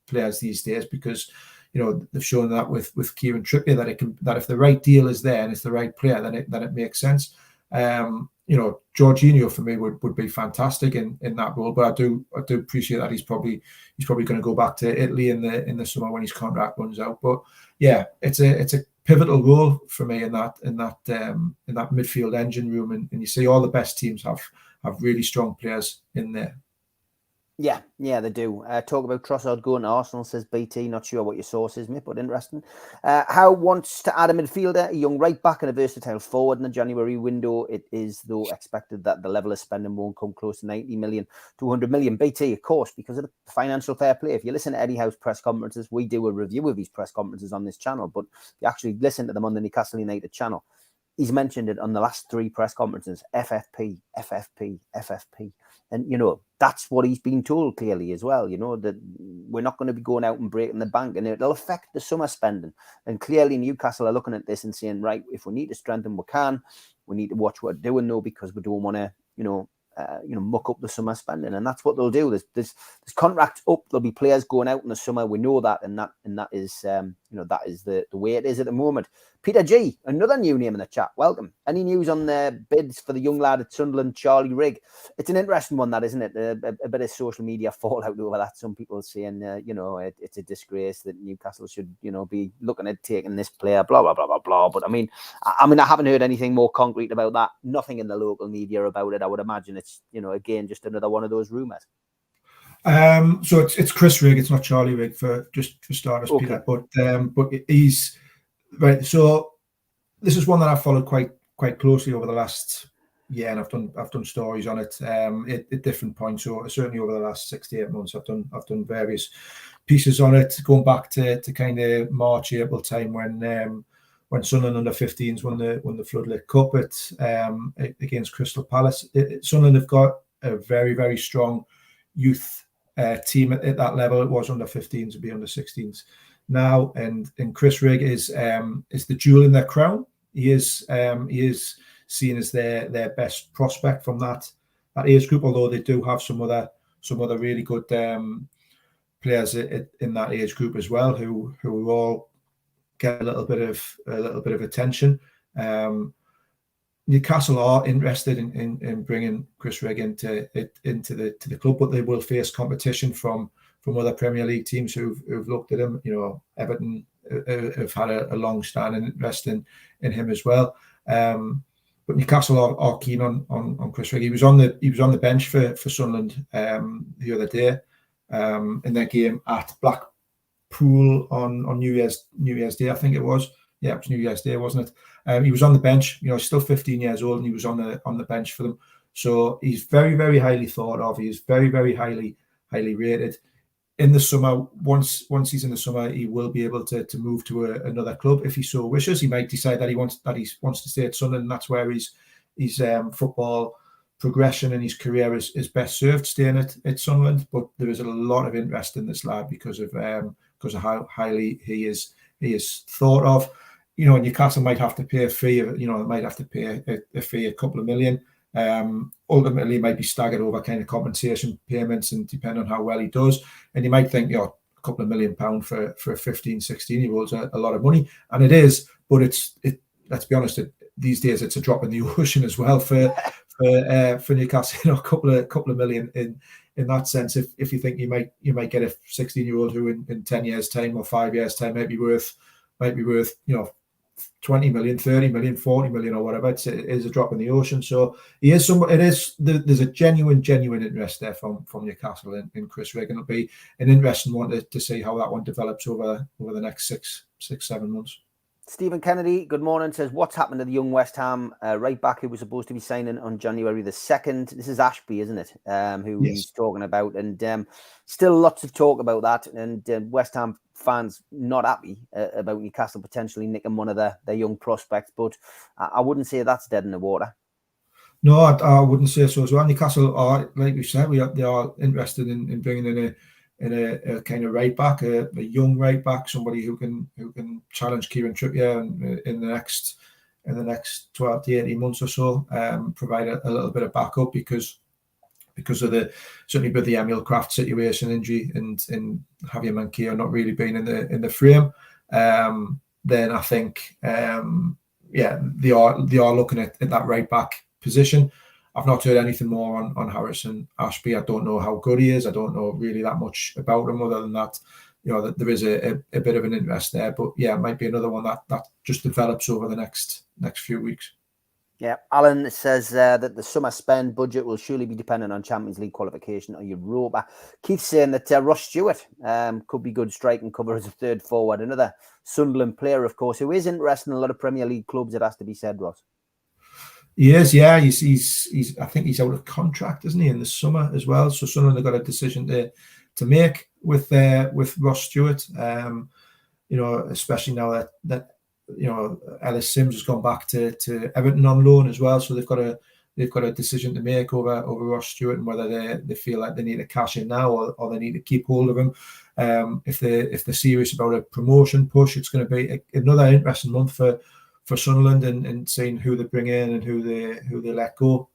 players these days, because, you know, they've shown that with Kieran Trippier that if the right deal is there and it's the right player, then it makes sense. You know, Jorginho for me would be fantastic in that role, but I do appreciate that he's probably going to go back to Italy in the summer when his contract runs out. But yeah, it's a pivotal role for me in that midfield engine room, and you see all the best teams have really strong players in there. Yeah, they do. Talk about Trossard going to Arsenal, says BT. Not sure what your source is, mate, but interesting. Howe wants to add a midfielder, a young right back and a versatile forward in the January window. It is, though, expected that the level of spending won't come close to 90 million to 100 million. BT, of course, because of the financial fair play. If you listen to Eddie Howe's press conferences, we do a review of his press conferences on this channel, but you actually listen to them on the Newcastle United channel. He's mentioned it on the last 3 press conferences, FFP. And, you know, that's what he's been told clearly as well, you know, that we're not going to be going out and breaking the bank, and it'll affect the summer spending. And clearly Newcastle are looking at this and saying, right, if we need to strengthen, we can. We need to watch what we're doing, though, because we don't want to, muck up the summer spending. And that's what they'll do. There's contracts up. There'll be players going out in the summer. We know that, and that is that is the way it is at the moment. Peter G, another new name in the chat. Welcome. Any news on the bids for the young lad at Sunderland, Charlie Rigg? It's an interesting one, that, isn't it? A bit of social media fallout over that. Some people saying, it's a disgrace that Newcastle should, be looking at taking this player, blah, blah, blah, blah, blah. But I mean, I haven't heard anything more concrete about that. Nothing in the local media about it. I would imagine it's, again, just another one of those rumours. So it's Chris Rigg. It's not Charlie Rigg for starters, okay. Peter. But he's right. So this is one that I've followed quite closely over the last year, and I've done stories on it at different points. So certainly over the last 6 to 8 months, I've done various pieces on it, going back to kind of March, April time when Sunderland under 15s won the Floodlit Cup against Crystal Palace. Sunderland have got a very, very strong youth team at that level. It was under 15s, to be under 16s now, and Chris Rigg is the jewel in their crown. He is seen as their best prospect from that age group, although they do have some other really good players in that age group as well, who all get a little bit of attention. Newcastle are interested in bringing Chris Rigg into the club, but they will face competition from other Premier League teams who've looked at him. Everton have had a long-standing interest in him as well. But Newcastle are keen on Chris Rigg. He was on the bench for Sunderland the other day in their game at Blackpool on New Year's Day, I think it was. Yeah, it was New Year's Day, wasn't it? He was on the bench. He's still 15 years old, and he was on the bench for them. So he's very, very highly thought of. He's very, very highly rated. In the summer, once he's in the summer, he will be able to move to another club if he so wishes. He might decide that he wants to stay at Sunderland, and that's where his football progression in his career is best served staying at Sunderland. But there is a lot of interest in this lad because of how highly he is thought of. Newcastle might have to pay a fee. They might have to pay a fee, a couple of million. Ultimately, it might be staggered over kind of compensation payments, and depending on how well he does. And you might think, a couple of £1 million for a 15, 16-year-old is a lot of money, and it is. But let's be honest, these days it's a drop in the ocean as well for Newcastle. A couple of million in that sense. If you think you might get a 16-year-old who in 10 years' time or 5 years' time might be worth 20 million, 30 million, 40 million or whatever, it is a drop in the ocean. So he is there's a genuine interest there from Newcastle in Chris Rigg, and it'll be an interesting one to see how that one develops over the next 6-7 months. Stephen Kennedy, good morning, says, what's happened to the young West Ham right back who was supposed to be signing on January the 2nd? This is Ashby, isn't it? Who Yes. he's talking about. And still lots of talk about that. And West Ham fans not happy about Newcastle potentially nicking one of their young prospects. But I wouldn't say that's dead in the water. No, I wouldn't say so as well. Newcastle are, like we said, they are interested in bringing in a kind of right back, a young right back, somebody who can challenge Kieran Trippier in the next 12 to 18 months or so, provide a little bit of backup because of certainly with the Emil Kraft situation, injury, and Javier Manquillo not really being in the frame. Then I think they are looking at that right back position. I've not heard anything more on Harrison Ashby. I don't know how good he is. I don't know really that much about him other than that, that there is a bit of an interest there. But yeah, it might be another one that just develops over the next few weeks. Yeah, Alan says that the summer spend budget will surely be dependent on Champions League qualification or Europa. Keith's saying that Ross Stewart could be good strike and cover as a third forward. Another Sunderland player, of course, who is interested in a lot of Premier League clubs, it has to be said, Ross. He is, yeah. He's I think he's out of contract, isn't he, in the summer as well? So Sunderland have got a decision to make with Ross Stewart. Especially now that Ellis Sims has gone back to Everton on loan as well. So they've got a decision to make over Ross Stewart and whether they feel like they need to cash in now or they need to keep hold of him. If they're serious about a promotion push, it's going to be another interesting month for Sunderland and seeing who they bring in and who they let go.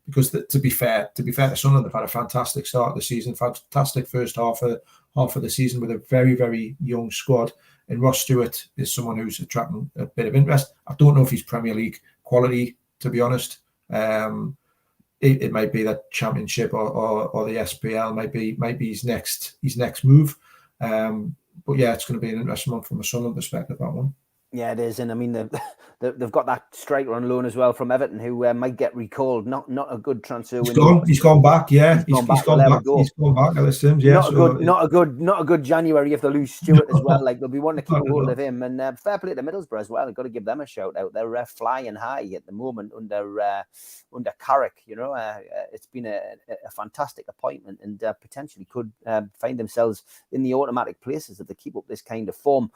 Because to be fair to Sunderland, they've had a fantastic start of the season, fantastic first half of the season with a very, very young squad. And Ross Stewart is someone who's attracting a bit of interest. I don't know if he's Premier League quality, to be honest. It might be that Championship or the SPL might be his next move. But yeah, it's going to be an interesting one from a Sunderland perspective, that one. Yeah, it is, and I mean they've got that striker on loan as well from Everton who might get recalled. Not a good transfer. He's gone back. Yeah, he's gone back. He's gone back. Ellis Sims. Yeah, not a good January if they lose Stewart as well. Like they'll be wanting to keep hold of him. And fair play to Middlesbrough as well. I've got to give them a shout out. They're flying high at the moment under Carrick. It's been a fantastic appointment and potentially could find themselves in the automatic places if they keep up this kind of form.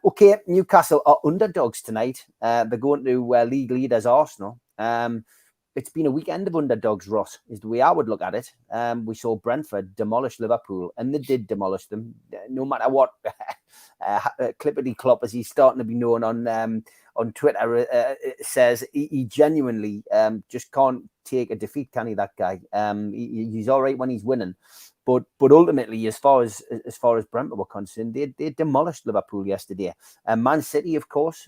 Okay, Newcastle are underdogs tonight. They're going to league leaders Arsenal. It's been a weekend of underdogs, Ross, is the way I would look at it. We saw Brentford demolish Liverpool, and they did demolish them. No matter what Clippity Clop, as he's starting to be known on Twitter, says he genuinely just can't take a defeat, can he, that guy? He's all right when he's winning. But ultimately, as far as Brentford were concerned, they demolished Liverpool yesterday. Man City, of course,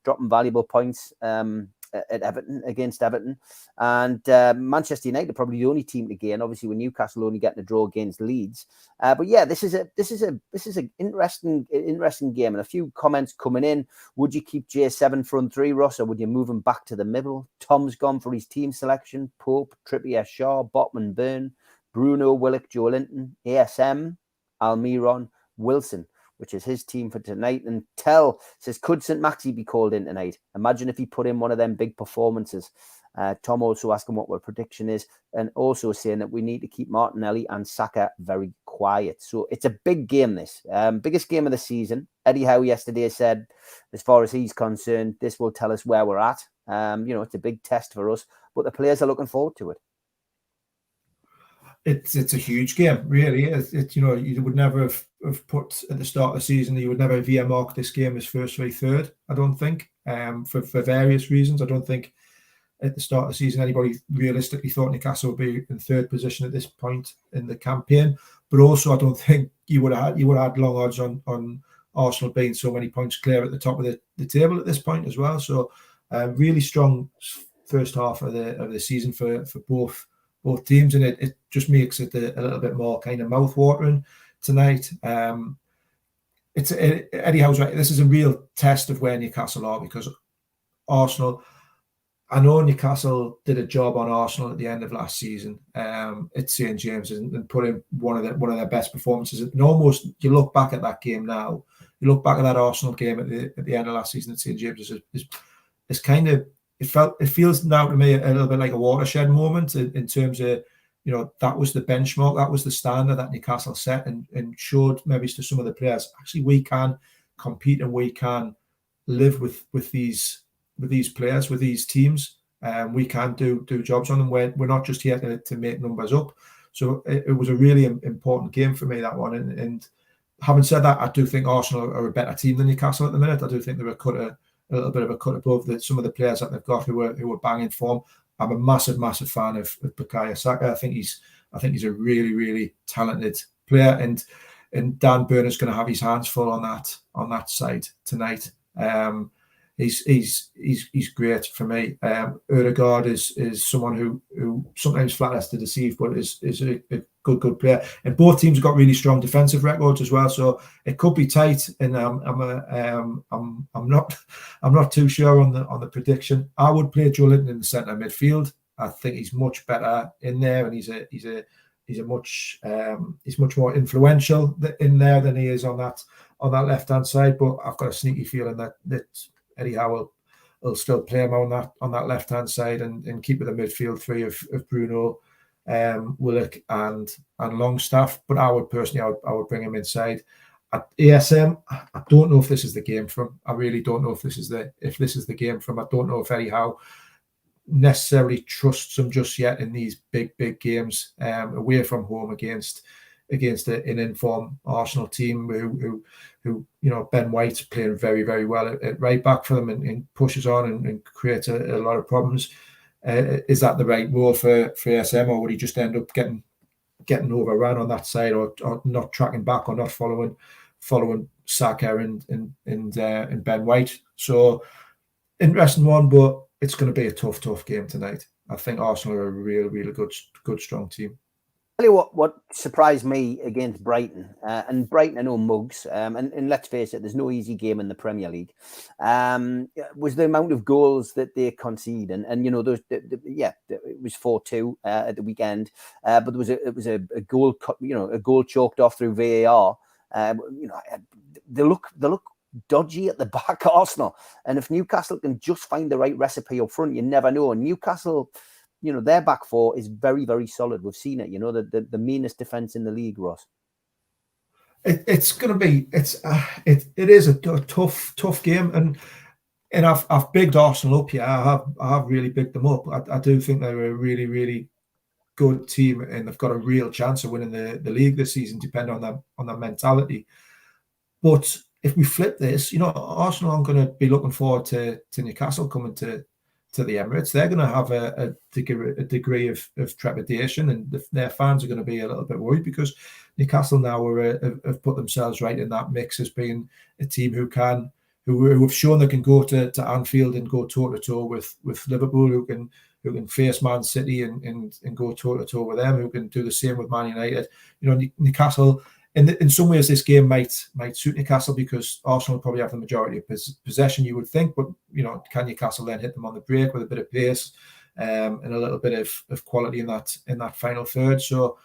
dropping valuable points at Everton against Everton, and Manchester United are probably the only team to gain. Obviously, with Newcastle only getting a draw against Leeds. But yeah, this is an interesting game, and a few comments coming in. Would you keep J7 front three, Ross, or would you move him back to the middle? Tom's gone for his team selection: Pope, Trippier, Shaw, Botman, Byrne, Bruno, Willock, Joe Linton, ASM, Almiron, Wilson, which is his team for tonight. And Tell says, could St. Maxi be called in tonight? Imagine if he put in one of them big performances. Tom also asking what our prediction is, and also saying that we need to keep Martinelli and Saka very quiet. So it's a big game, this. Biggest game of the season. Eddie Howe yesterday said, as far as he's concerned, this will tell us where we're at. It's a big test for us, but the players are looking forward to it. It's a huge game, really. You would never have put at the start of the season, you would never have earmarked this game as first v third, I don't think, for various reasons. I don't think at the start of the season anybody realistically thought Newcastle would be in third position at this point in the campaign. But also, I don't think you would have had long odds on Arsenal being so many points clear at the top of the table at this point as well. So, really strong first half of the season for both teams, and it just makes it a little bit more kind of mouth-watering tonight. Eddie Howe's right. This is a real test of where Newcastle are, because Arsenal, I know Newcastle did a job on Arsenal at the end of last season at St James's and put in one of their best performances. And almost, you look back at that game now, you look back at that Arsenal game at the end of last season at St James's, it's kind of, it feels now to me a little bit like a watershed moment in terms of, that was the benchmark, that was the standard that Newcastle set and showed maybe to some of the players, actually we can compete and we can live with these players, with these teams. We can do jobs on them. We're not just here to make numbers up. So it was a really important game for me, that one. And having said that, I do think Arsenal are a better team than Newcastle at the minute. I do think they're a little bit of a cut above some of the players that they've got who are banging form. I'm a massive fan of Bukayo Saka. I think he's a really, really talented player, and Dan Burner's going to have his hands full on that side tonight. He's great for me. Ødegaard is someone who sometimes flatters to deceive, but is a good player. And both teams have got really strong defensive records as well, so it could be tight. And I'm not too sure on the prediction. I would play Joe Linton in the centre midfield. I think he's much better in there, and he's much more influential in there than he is on that left hand side. But I've got a sneaky feeling that Eddie Howe will still play him on that left hand side and keep with the midfield three of Bruno, Willock and Longstaff. But I would bring him inside. At ASM, I don't know if this is the game for him. I really don't know if this is the game for him. I don't know if Eddie Howe necessarily trusts him just yet in these big games away from home against an informed Arsenal team who Ben White's playing very, very well at right back for them and pushes on and creates a lot of problems. Is that the right role for ASM, or would he just end up getting overrun on that side, or not tracking back, or not following Saka and Ben White? So interesting one, but it's going to be a tough game tonight. I think Arsenal are a really good strong team. Tell you what surprised me against Brighton, and Brighton are no mugs, and let's face it, there's no easy game in the Premier League, was the amount of goals that they concede, and it was 4-2 at the weekend, but it was a goal, a goal chalked off through VAR. They look dodgy at the back, Arsenal, and if Newcastle can just find the right recipe up front, you never know. And Newcastle, their back four is very, very solid. We've seen it. The meanest defense in the league, Ross. It's going to be. It is a tough game, and I've bigged Arsenal up here. I have really bigged them up. I do think they're a really, really good team, and they've got a real chance of winning the league this season, depending on their mentality. But if we flip this, Arsenal aren't going to be looking forward to Newcastle coming to the Emirates. They're going to have a degree of trepidation, and their fans are going to be a little bit worried, because Newcastle now have put themselves right in that mix as being a team who have shown they can go to Anfield and go toe to toe with Liverpool, who can face Man City and go toe to toe with them, who can do the same with Man United. Newcastle. In some ways, this game might suit Newcastle, because Arsenal probably have the majority of possession, you would think. But can Newcastle then hit them on the break with a bit of pace and a little bit of quality in that final third? So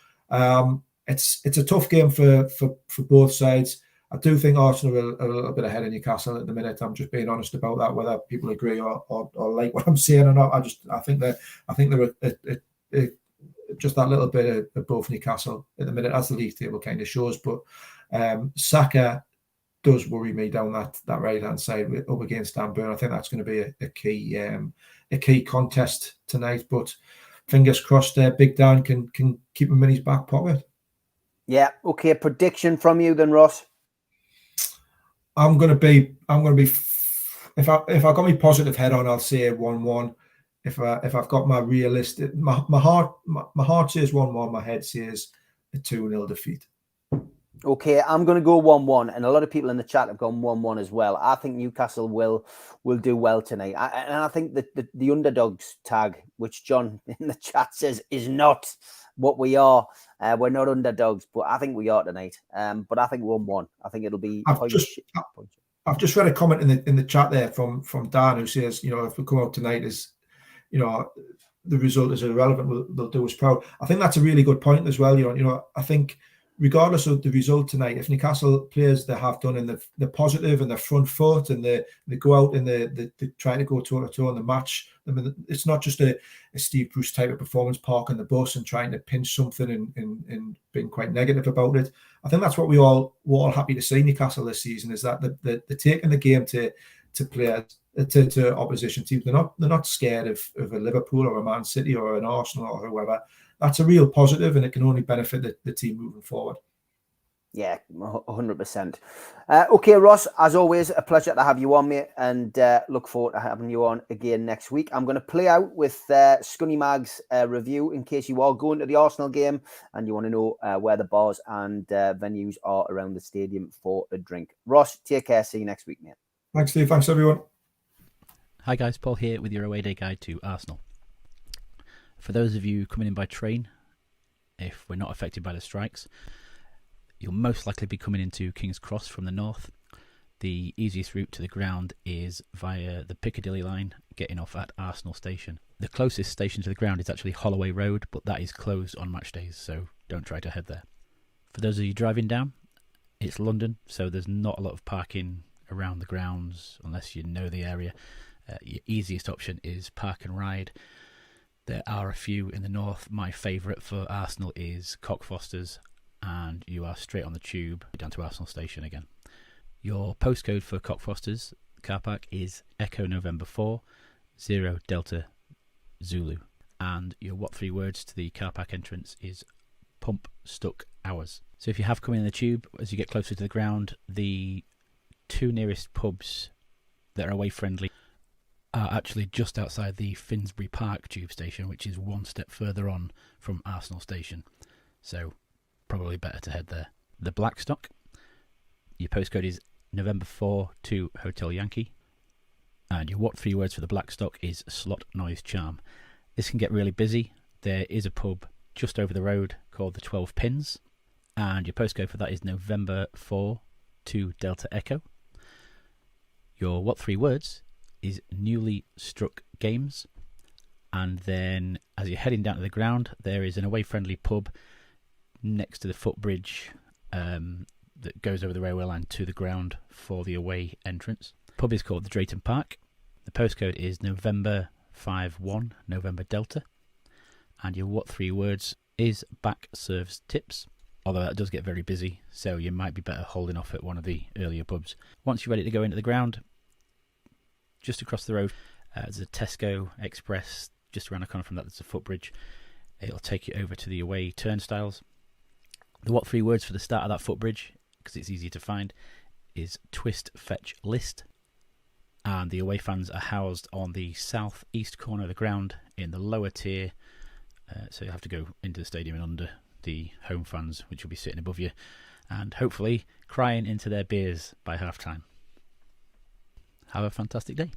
it's a tough game for both sides. I do think Arsenal are a little bit ahead of Newcastle at the minute. I'm just being honest about that, whether people agree or like what I'm saying or not. I think they're just that little bit of both Newcastle at the minute, as the league table kind of shows. But Saka does worry me down that right hand side up against Dan Burn. I think that's going to be a key contest tonight. But fingers crossed, Big Dan can keep him in his back pocket. Yeah. Okay. Prediction from you then, Ross. I'm going to be. If I got my positive head on, I'll say 1-1. If I've got my realistic, my heart says 1-1. My head says a 2-0 defeat. Okay, I'm going to go 1-1, and a lot of people in the chat have gone 1-1 as well. I think Newcastle will do well tonight, and I think that the underdogs tag, which John in the chat says is not what we are. We're not underdogs, but I think we are tonight. But I think 1-1. I think it'll be. I've just read a comment in the chat there from Dan who says, if we come out tonight as, the result is irrelevant, they'll do us proud. I think that's a really good point as well. I think regardless of the result tonight, if Newcastle players they have done in the positive and the front foot and they go out and they try to go toe-to-toe in the match, I mean, it's not just a Steve Bruce type of performance, parking the bus and trying to pinch something and being quite negative about it. I think that's what we're all happy to see Newcastle this season, is that they're taking the game to players, to opposition teams. They're not scared of a Liverpool or a Man City or an Arsenal or whoever. That's a real positive, and it can only benefit the team moving forward. Yeah, 100%. Okay, Ross, as always, a pleasure to have you on, mate, and look forward to having you on again next week. I'm going to play out with Scunny Mag's review in case you are going to the Arsenal game and you want to know where the bars and venues are around the stadium for a drink. Ross, take care. See you next week, mate. Thanks, Steve. Thanks, everyone. Hi, guys. Paul here with your away day guide to Arsenal. For those of you coming in by train, if we're not affected by the strikes, you'll most likely be coming into King's Cross from the north. The easiest route to the ground is via the Piccadilly line, getting off at Arsenal Station. The closest station to the ground is actually Holloway Road, but that is closed on match days, so don't try to head there. For those of you driving down, it's London, so there's not a lot of parking around the grounds unless you know the area. Your easiest option is park and ride. There are a few in the north. My favourite for Arsenal is Cockfosters, and you are straight on the tube down to Arsenal Station again. Your postcode for Cockfosters car park is Echo November 4 0 Delta Zulu, and your what 3 words to the car park entrance is pump stuck hours. So if you have come in the tube, as you get closer to the ground, the 2 nearest pubs that are away friendly are actually just outside the Finsbury Park tube station, which is one step further on from Arsenal Station. So probably better to head there. The Blackstock, your postcode is November 4 to Hotel Yankee, and your what 3 words for the Blackstock is slot noise charm. This can get really busy. There is a pub just over the road called the 12 Pins, and your postcode for that is November 4 to Delta Echo. Your what 3 words is newly struck games, and then as you're heading down to the ground, there is an away friendly pub next to the footbridge that goes over the railway line to the ground for the away entrance. The pub is called the Drayton Park. The postcode is November 5-1 November Delta, and your what 3 words is back serves tips, although that does get very busy, so you might be better holding off at one of the earlier pubs. Once you're ready to go into the ground, just across the road, there's a Tesco Express. Just around the corner from that, there's a footbridge. It'll take you over to the away turnstiles. The what 3 words for the start of that footbridge, because it's easy to find, is twist, fetch, list. And the away fans are housed on the south-east corner of the ground in the lower tier. So you have to go into the stadium and under the home fans, which will be sitting above you, and hopefully crying into their beers by half-time. Have a fantastic day.